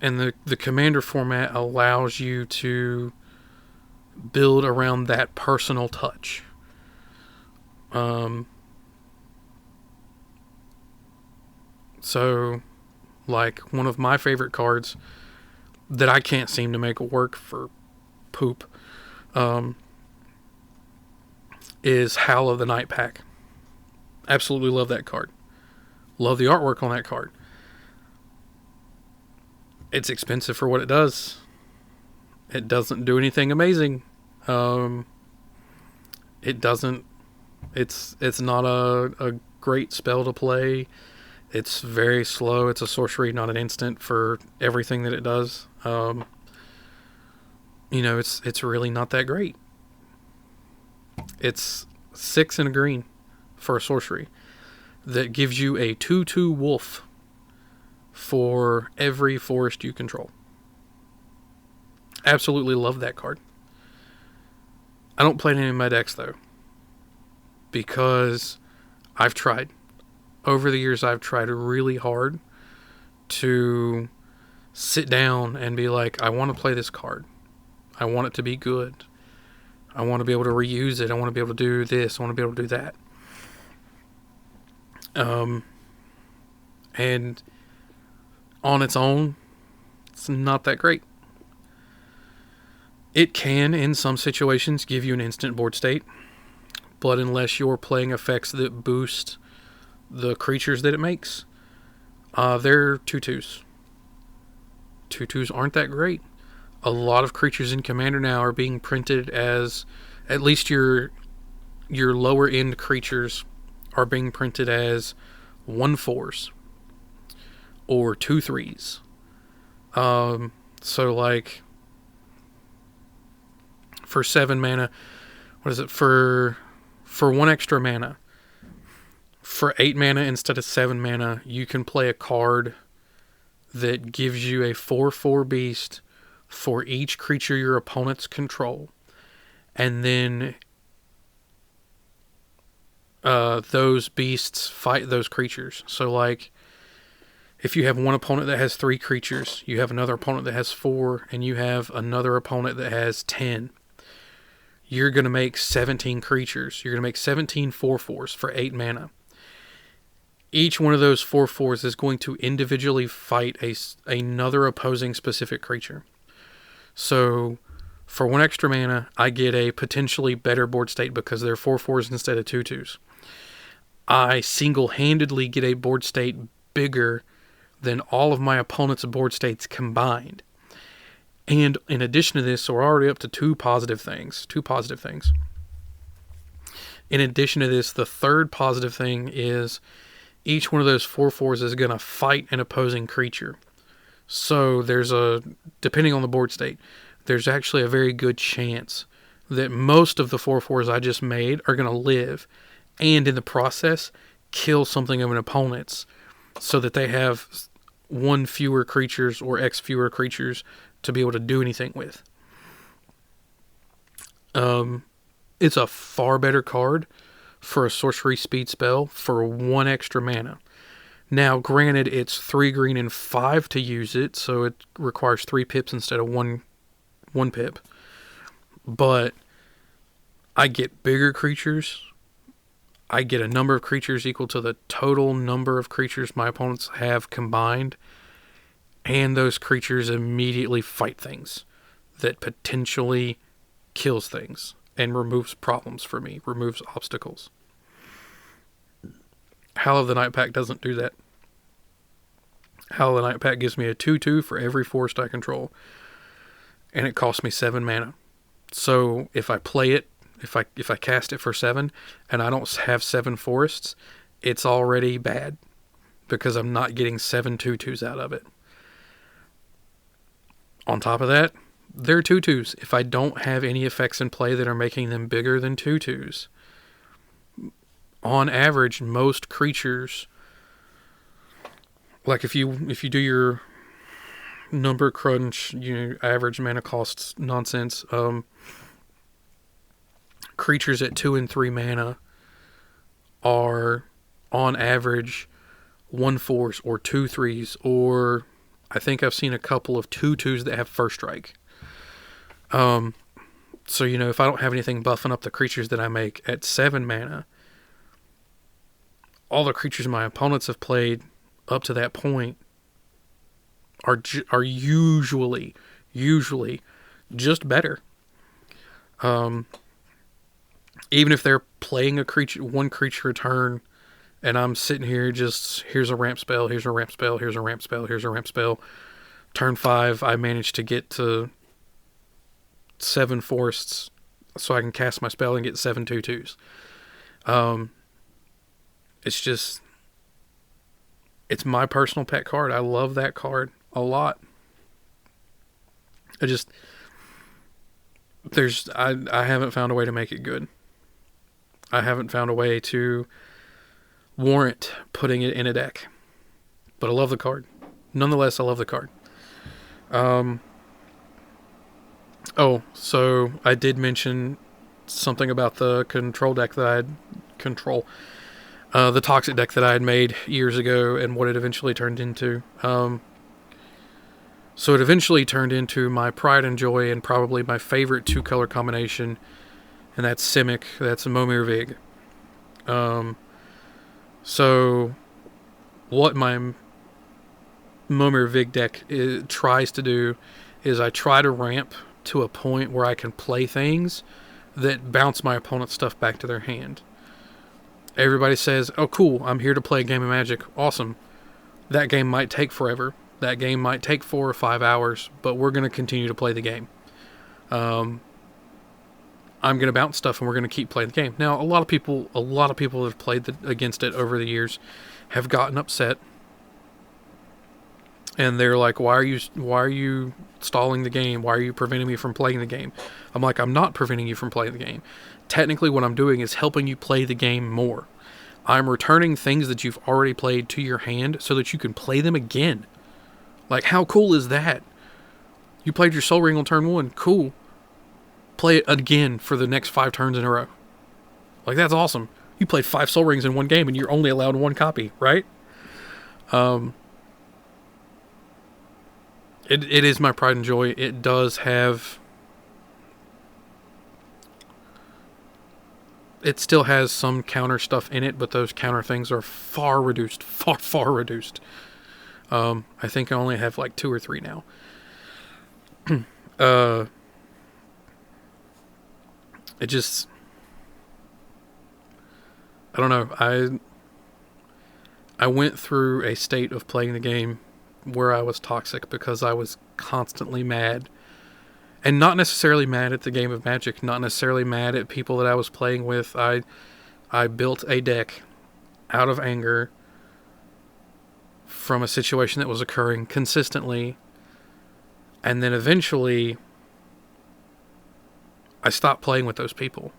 And the Commander format allows you to build around that personal touch. So, like, one of my favorite cards that I can't seem to make work for poop is Howl of the Night Pack. Absolutely love that card. Love the artwork on that card. It's expensive for what it does. It doesn't do anything amazing. It doesn't. It's not a great spell to play. It's very slow. It's a sorcery, not an instant for everything that it does. It's really not that great. It's 6 and a green for a sorcery that gives you a 2/2 wolf for every forest you control. Absolutely love that card. I don't play it in any of my decks though, because I've tried. Over the years, I've tried really hard to sit down and be like, I want to play this card. I want it to be good. I want to be able to reuse it. I want to be able to do this. I want to be able to do that. And on its own, it's not that great. It can, in some situations, give you an instant board state, but unless you're playing effects that boost the creatures that it makes, they're 2/2s. 2/2s aren't that great. A lot of creatures in Commander now are being printed as, at least your lower end creatures are being printed as 1/4s or 2/3s. So like for 7 mana, what is it, for 1 extra mana, for 8 mana instead of 7 mana, you can play a card that gives you a 4/4 beast for each creature your opponents control. And then those beasts fight those creatures. So like, If you have one opponent that has 3 creatures, you have another opponent that has 4, and you have another opponent that has 10, you're going to make 17 creatures. You're going to make 17 4/4s for 8 mana. Each one of those 4/4s is going to individually fight another opposing specific creature. So, for 1 extra mana, I get a potentially better board state because they're 4/4s instead of 2/2s. I single-handedly get a board state bigger than all of my opponent's board states combined. And in addition to this, so we're already up to 2 positive things. In addition to this, the third positive thing is each one of those 4/4s is going to fight an opposing creature. So depending on the board state, there's actually a very good chance that most of the 4/4s I just made are going to live, and in the process, kill something of an opponent's, so that they have 1 fewer creatures or X fewer creatures to be able to do anything with. It's a far better card for a sorcery speed spell for 1 extra mana. Now, granted, it's 3 green and 5 to use it, so it requires 3 pips instead of one pip. But I get bigger creatures. I get a number of creatures equal to the total number of creatures my opponents have combined. And those creatures immediately fight things that potentially kills things and removes problems for me, removes obstacles. Howl of the Night Pack doesn't do that. Howl of the Night Pack gives me a 2/2 for every forest I control. And it costs me 7 mana. So if I play it, if I cast it for 7 and I don't have 7 forests, it's already bad because I'm not getting 7 2/2s out of it. On top of that, they're 2/2s. If I don't have any effects in play that are making them bigger than 2/2s, on average, most creatures, like if you do your number crunch, average mana costs nonsense, creatures at 2 and 3 mana are on average 1/4s or 2/3s, or I think I've seen a couple of 2/2s that have first strike. So, if I don't have anything buffing up the creatures that I make at 7 mana, all the creatures my opponents have played up to that point are usually just better. Even if they're playing one creature a turn, and I'm sitting here just, here's a ramp spell, here's a ramp spell, here's a ramp spell, here's a ramp spell. Turn 5, I managed to get to 7 forests so I can cast my spell and get 7 2/2s. It's my personal pet card. I love that card a lot. I haven't found a way to make it good. I haven't found a way to warrant putting it in a deck. But I love the card. Nonetheless, I love the card. So I did mention something about the control deck that I had the toxic deck that I had made years ago and what it eventually turned into. So it eventually turned into my pride and joy and probably my favorite 2-color combination, and that's Simic. That's a Momir Vig. So what my Momir Vig deck tries to do is I try to ramp to a point where I can play things that bounce my opponent's stuff back to their hand. Everybody says, oh cool, I'm here to play a game of Magic. Awesome. That game might take forever. That game might take 4 or 5 hours, but we're going to continue to play the game. I'm going to bounce stuff and we're going to keep playing the game. Now, a lot of people that have played against it over the years have gotten upset. And they're like, why are you stalling the game? Why are you preventing me from playing the game? I'm like, I'm not preventing you from playing the game. Technically, what I'm doing is helping you play the game more. I'm returning things that you've already played to your hand so that you can play them again. Like, how cool is that? You played your Sol Ring on turn 1. Cool. Play it again for the next 5 turns in a row. Like, that's awesome. You played 5 Sol Rings in one game and you're only allowed 1 copy, right? It is my pride and joy. It does have... It still has some counter stuff in it, but those counter things are far reduced. Far reduced. I think I only have like 2 or 3 now. It just... I don't know. I went through a state of playing the game where I was toxic because I was constantly mad. And not necessarily mad at the game of Magic, not necessarily mad at people that I was playing with. I built a deck out of anger from a situation that was occurring consistently. And then eventually, I stopped playing with those people.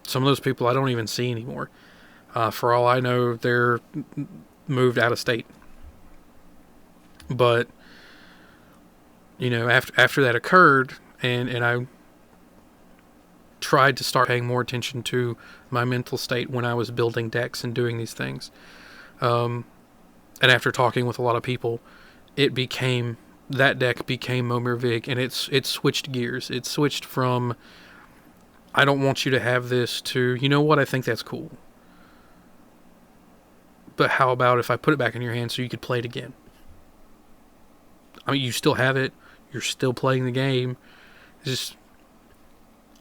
Some of those people I don't even see anymore. For all I know, they're moved out of state. But, you know, after that occurred, and I tried to start paying more attention to my mental state when I was building decks and doing these things. And after talking with a lot of people, that deck became Momir Vig, and it switched gears. It switched from, I don't want you to have this, to, you know what, I think that's cool. But how about if I put it back in your hand so you could play it again? I mean, you still have it. You're still playing the game. It's just,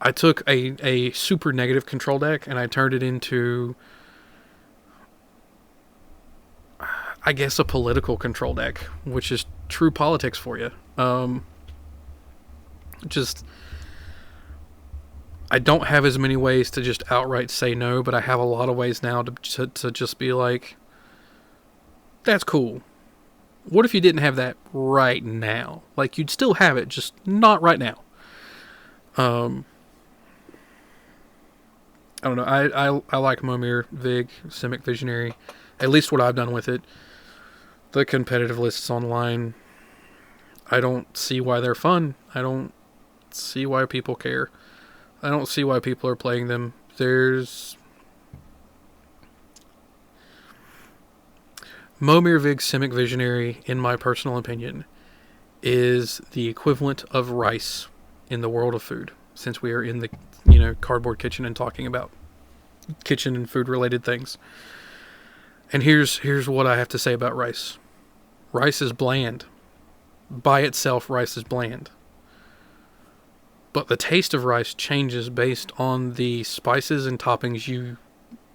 I took a super negative control deck and I turned it into, I guess, a political control deck, which is true politics for you. I don't have as many ways to just outright say no, but I have a lot of ways now to just be like, that's cool. What if you didn't have that right now? Like, you'd still have it, just not right now. I don't know. I like Momir Vig, Simic Visionary. At least what I've done with it. The competitive lists online, I don't see why they're fun. I don't see why people care. I don't see why people are playing them. Momir Vig Simic Visionary, in my personal opinion, is the equivalent of rice in the world of food, since we are in the, cardboard kitchen and talking about kitchen and food related things. And here's what I have to say about rice. Rice is bland. By itself, rice is bland. But the taste of rice changes based on the spices and toppings you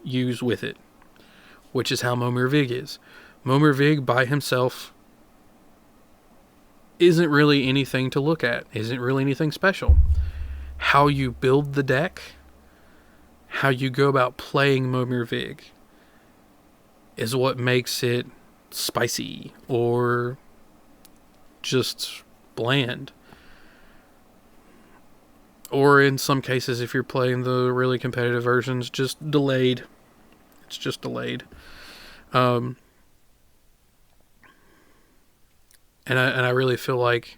use with it, which is how Momir Vig is. Momir Vig by himself isn't really anything to look at, isn't really anything special. How you build the deck, how you go about playing Momir Vig, is what makes it spicy or just bland. Or in some cases, if you're playing the really competitive versions, just delayed. It's just delayed. And I really feel like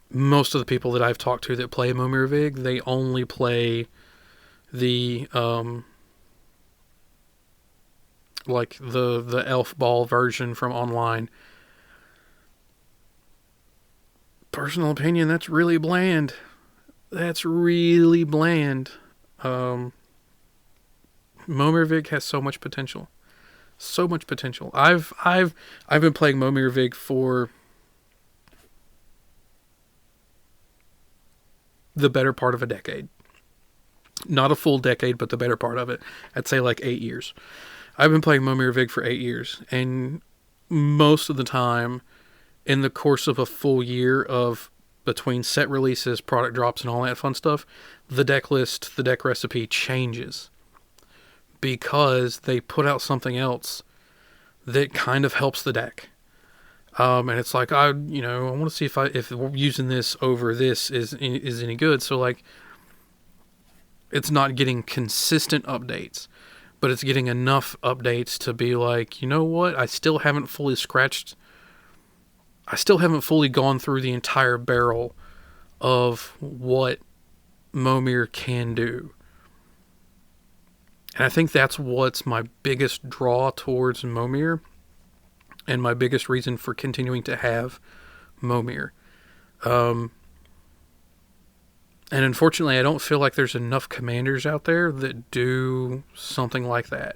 most of the people that I've talked to that play Momir Vig, they only play the like the elf ball version from online. Personal opinion, that's really bland. That's really bland. Momir Vig has so much potential. So much potential. I've been playing Momir Vig for the better part of a decade. Not a full decade, but the better part of it. I'd say like 8 years. I've been playing Momir Vig for 8 years, and most of the time, in the course of a full year of between set releases, product drops, and all that fun stuff, the deck list, the deck recipe changes. Because they put out something else that kind of helps the deck. And it's like, I want to see if using this over this is any good. So like, it's not getting consistent updates, but it's getting enough updates to be like, you know what? I still haven't fully gone through the entire barrel of what Momir can do. And I think that's what's my biggest draw towards Momir, and my biggest reason for continuing to have Momir. And unfortunately, I don't feel like there's enough commanders out there that do something like that.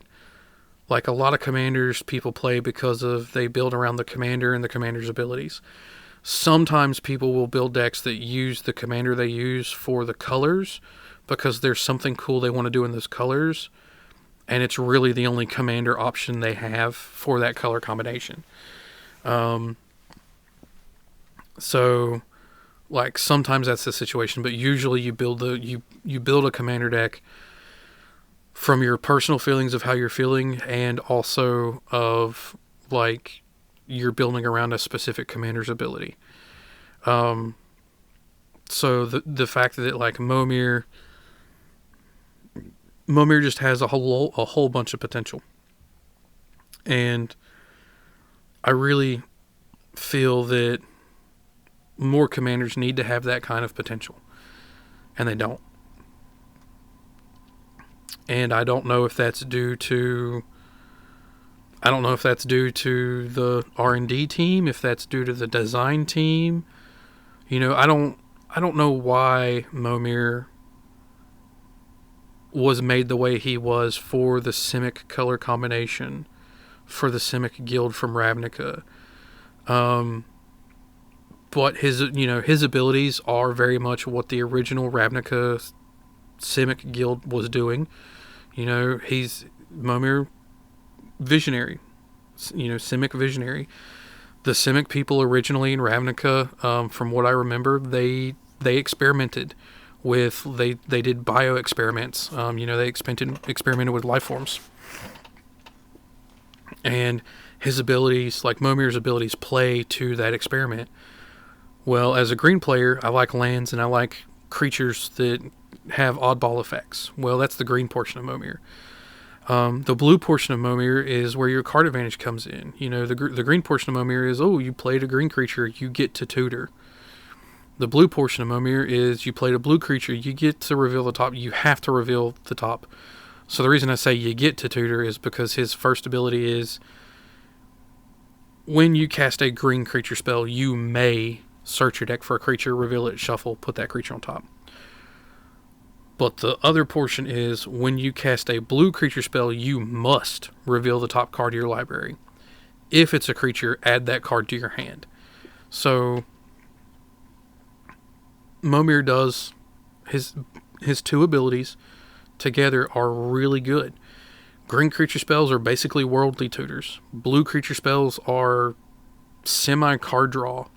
Like a lot of commanders people play because of they build around the commander and the commander's abilities. Sometimes people will build decks that use the commander they use for the colors because there's something cool they want to do in those colors, and it's really the only commander option they have for that color combination. So like sometimes that's the situation, but usually you build a commander deck from your personal feelings of how you're feeling, and also of like you're building around a specific commander's ability. So the fact that like Momir just has a whole bunch of potential, and I really feel that more commanders need to have that kind of potential, and they don't. And I don't know if that's due to the R&D team, if that's due to the design team. You know, I don't know why Momir was made the way he was for the Simic color combination, for the Simic guild from Ravnica. But his abilities are very much what the original Ravnica Simic guild was doing. You know, he's Momir visionary. You know, Simic visionary. The Simic people originally in Ravnica, from what I remember, they experimented with they did bio experiments. They experimented with life forms, and his abilities, like Momir's abilities, play to that experiment. Well, as a green player, I like lands and I like creatures that have oddball effects. Well, that's the green portion of Momir. The blue portion of Momir is where your card advantage comes in. You know, the green portion of Momir is, you played a green creature, you get to tutor. The blue portion of Momir is you played a blue creature, you get to reveal the top. You have to reveal the top. So the reason I say you get to tutor is because his first ability is when you cast a green creature spell, you may search your deck for a creature, reveal it, shuffle, put that creature on top. But the other portion is when you cast a blue creature spell, you must reveal the top card of your library. If it's a creature, add that card to your hand. So Momir does his two abilities together are really good. Green creature spells are basically worldly tutors. Blue creature spells are semi-card draw.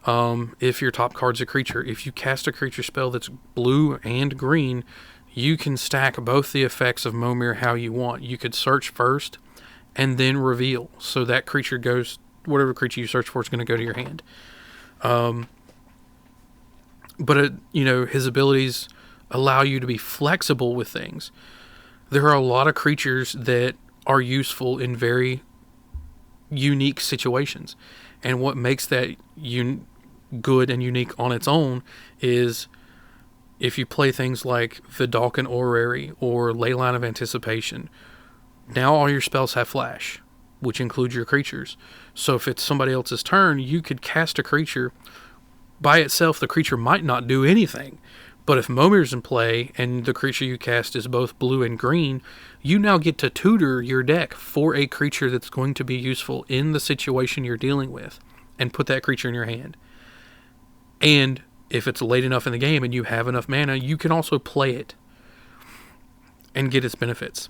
If your top card's a creature, if you cast a creature spell that's blue and green, you can stack both the effects of Momir how you want. You could search first and then reveal. So that creature goes, whatever creature you search for is going to go to your hand. But his abilities allow you to be flexible with things. There are a lot of creatures that are useful in very unique situations. And what makes that good and unique on its own is if you play things like Vidalcan Orrery or Leyline of Anticipation, now all your spells have flash, which includes your creatures. So if it's somebody else's turn, you could cast a creature. By itself, the creature might not do anything. But if Momir's in play and the creature you cast is both blue and green, you now get to tutor your deck for a creature that's going to be useful in the situation you're dealing with and put that creature in your hand. And if it's late enough in the game and you have enough mana, you can also play it and get its benefits.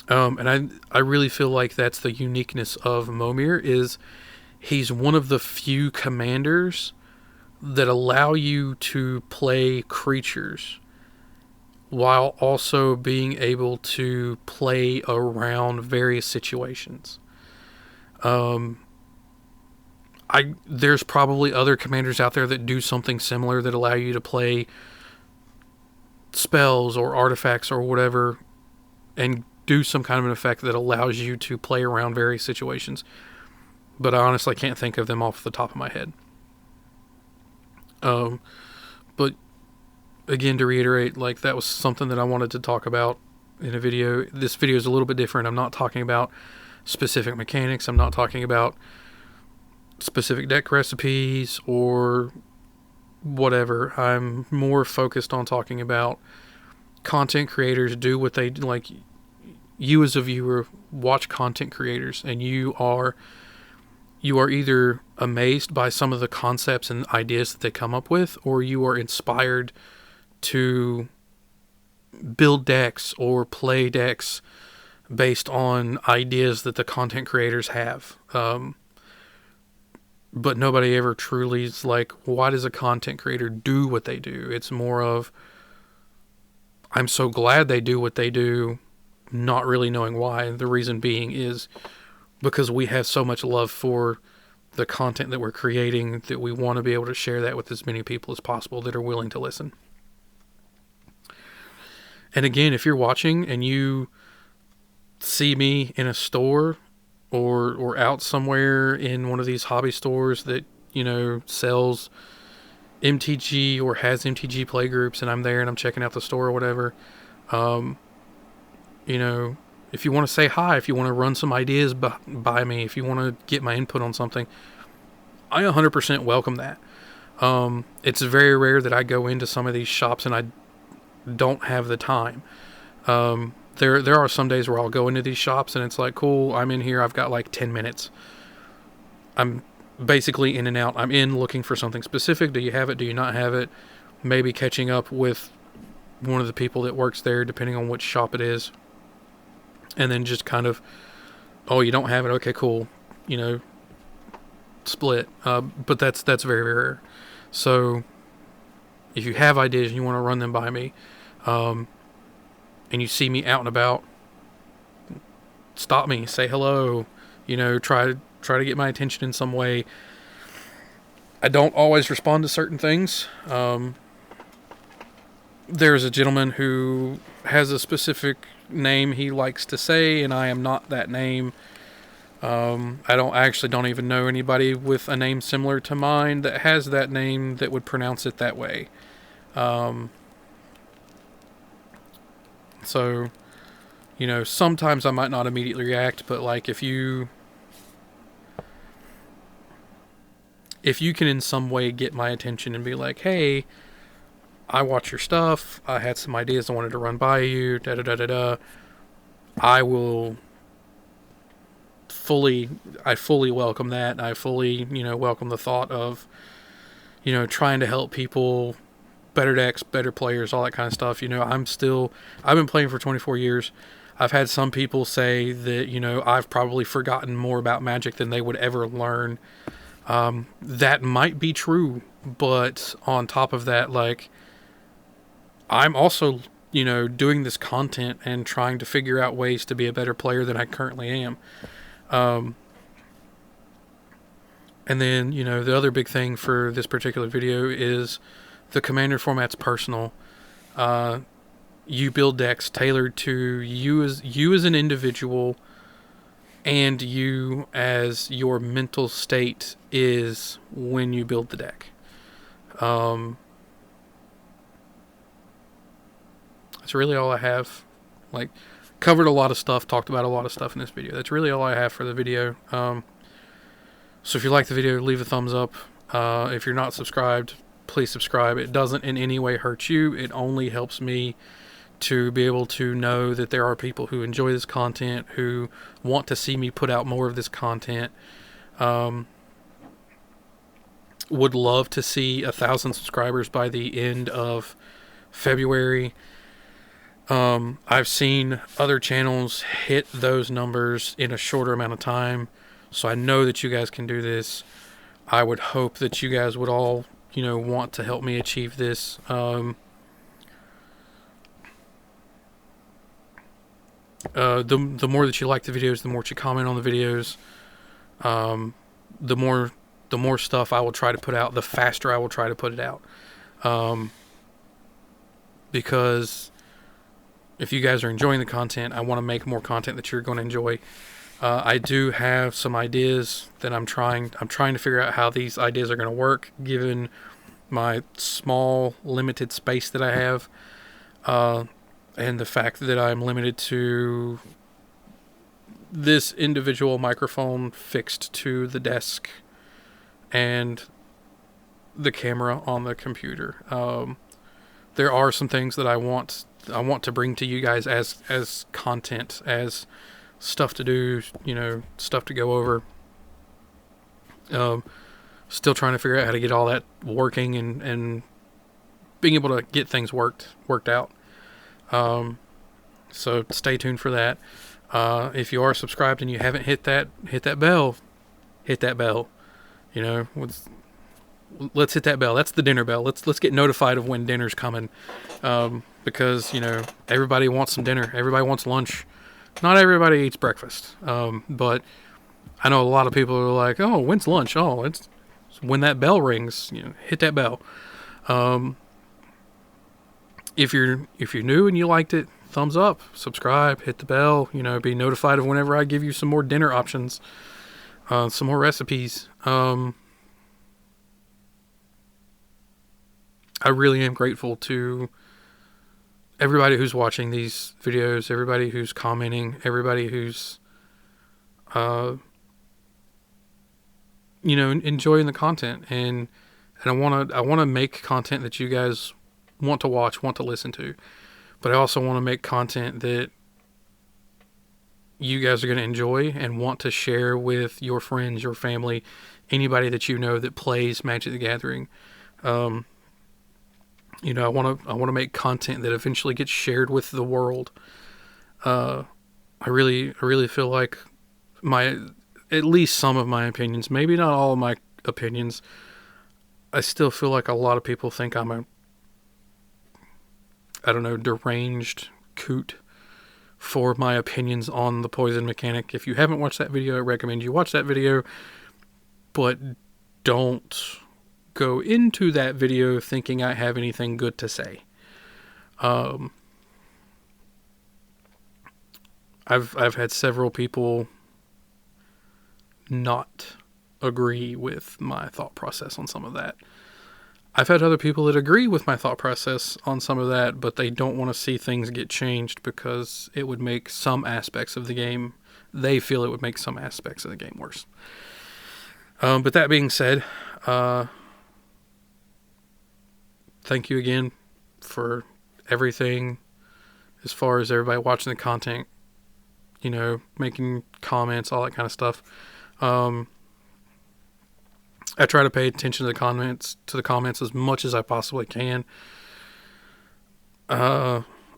And I really feel like that's the uniqueness of Momir, is he's one of the few commanders that allow you to play creatures while also being able to play around various situations. There's probably other commanders out there that do something similar that allow you to play spells or artifacts or whatever and do some kind of an effect that allows you to play around various situations. But I honestly can't think of them off the top of my head. But again, to reiterate, like, that was something that I wanted to talk about in a video. This video is a little bit different. I'm not talking about specific mechanics. I'm not talking about specific deck recipes or whatever. I'm more focused on talking about content creators do what they like. You as a viewer watch content creators, and you are either amazed by some of the concepts and ideas that they come up with, or you are inspired to build decks or play decks based on ideas that the content creators have. But nobody ever truly is like, why does a content creator do what they do? It's more of, I'm so glad they do what they do, not really knowing why. And the reason being is because we have so much love for the content that we're creating that we want to be able to share that with as many people as possible that are willing to listen. And again, if you're watching and you see me in a store or out somewhere in one of these hobby stores that, sells MTG or has MTG play groups, and I'm there and I'm checking out the store or whatever, if you want to say hi, if you want to run some ideas by me, if you want to get my input on something, I 100% welcome that. It's very rare that I go into some of these shops and I don't have the time. There are some days where I'll go into these shops and it's like, cool, I'm in here, I've got like 10 minutes. I'm basically in and out. I'm in looking for something specific. Do you have it? Do you not have it? Maybe catching up with one of the people that works there, depending on which shop it is. And then just kind of, oh, you don't have it? Okay, cool. Split. But that's very, very rare. So if you have ideas and you want to run them by me, and you see me out and about, stop me, say hello, try to get my attention in some way. I don't always respond to certain things. There's a gentleman who has a specific name he likes to say, and I am not that name. I actually don't even know anybody with a name similar to mine that has that name that would pronounce it that way. So, sometimes I might not immediately react, but like if you can in some way get my attention and be like, hey, I watch your stuff, I had some ideas I wanted to run by you, I will fully welcome that. I fully, welcome the thought of, trying to help people, better decks, better players, all that kind of stuff. I've been playing for 24 years. I've had some people say that, I've probably forgotten more about Magic than they would ever learn. That might be true, but on top of that, like, I'm also, doing this content and trying to figure out ways to be a better player than I currently am. And then, the other big thing for this particular video is the Commander format's personal. You build decks tailored to you as an individual, and you as your mental state is when you build the deck. That's really all I have. Like, covered a lot of stuff, talked about a lot of stuff in this video. That's really all I have for the video. So if you like the video, leave a thumbs up. If you're not subscribed, please subscribe. It doesn't in any way hurt you. It only helps me to be able to know that there are people who enjoy this content, who want to see me put out more of this content. Would love to see 1,000 subscribers by the end of February. I've seen other channels hit those numbers in a shorter amount of time, so I know that you guys can do this. I would hope that you guys would all, want to help me achieve this. The more that you like the videos, the more that you comment on the videos, the more stuff I will try to put out, the faster I will try to put it out. Because if you guys are enjoying the content, I want to make more content that you're going to enjoy. I do have some ideas that I'm trying to figure out how these ideas are going to work, given my small, limited space that I have, and the fact that I'm limited to this individual microphone fixed to the desk and the camera on the computer. There are some things that I want to bring to you guys as content, as stuff to do, stuff to go over. Still trying to figure out how to get all that working and being able to get things worked out. So stay tuned for that. If you are subscribed and you haven't hit that bell. Let's hit that bell. That's the dinner bell. Let's get notified of when dinner's coming. Because, everybody wants some dinner. Everybody wants lunch. Not everybody eats breakfast. But I know a lot of people are like, oh, when's lunch? Oh, it's when that bell rings, hit that bell. If you're new and you liked it, thumbs up, subscribe, hit the bell, be notified of whenever I give you some more dinner options, some more recipes. I really am grateful to everybody who's watching these videos, everybody who's commenting, everybody who's, enjoying the content. And I want to make content that you guys want to watch, want to listen to. But I also want to make content that you guys are going to enjoy and want to share with your friends, your family, anybody that that plays Magic the Gathering. I want to make content that eventually gets shared with the world. I really feel like at least some of my opinions, maybe not all of my opinions, I still feel like a lot of people think I'm a deranged coot for my opinions on the poison mechanic. If you haven't watched that video, I recommend you watch that video, but don't go into that video thinking I have anything good to say. I've had several people not agree with my thought process on some of that. I've had other people that agree with my thought process on some of that, but they don't want to see things get changed because it would make some aspects of the game, they feel it would make some aspects of the game worse. But that being said, thank you again for everything as far as everybody watching the content, making comments, all that kind of stuff. I try to pay attention to the comments as much as I possibly can.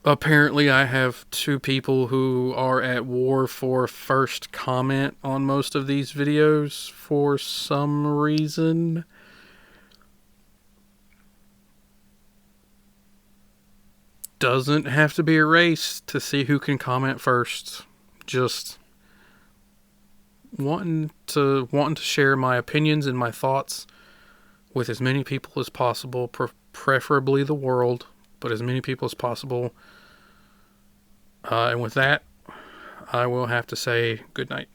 Apparently I have 2 people who are at war for first comment on most of these videos for some reason. Doesn't have to be a race to see who can comment first. Just wanting to share my opinions and my thoughts with as many people as possible, preferably the world, but as many people as possible. And with that, I will have to say good night.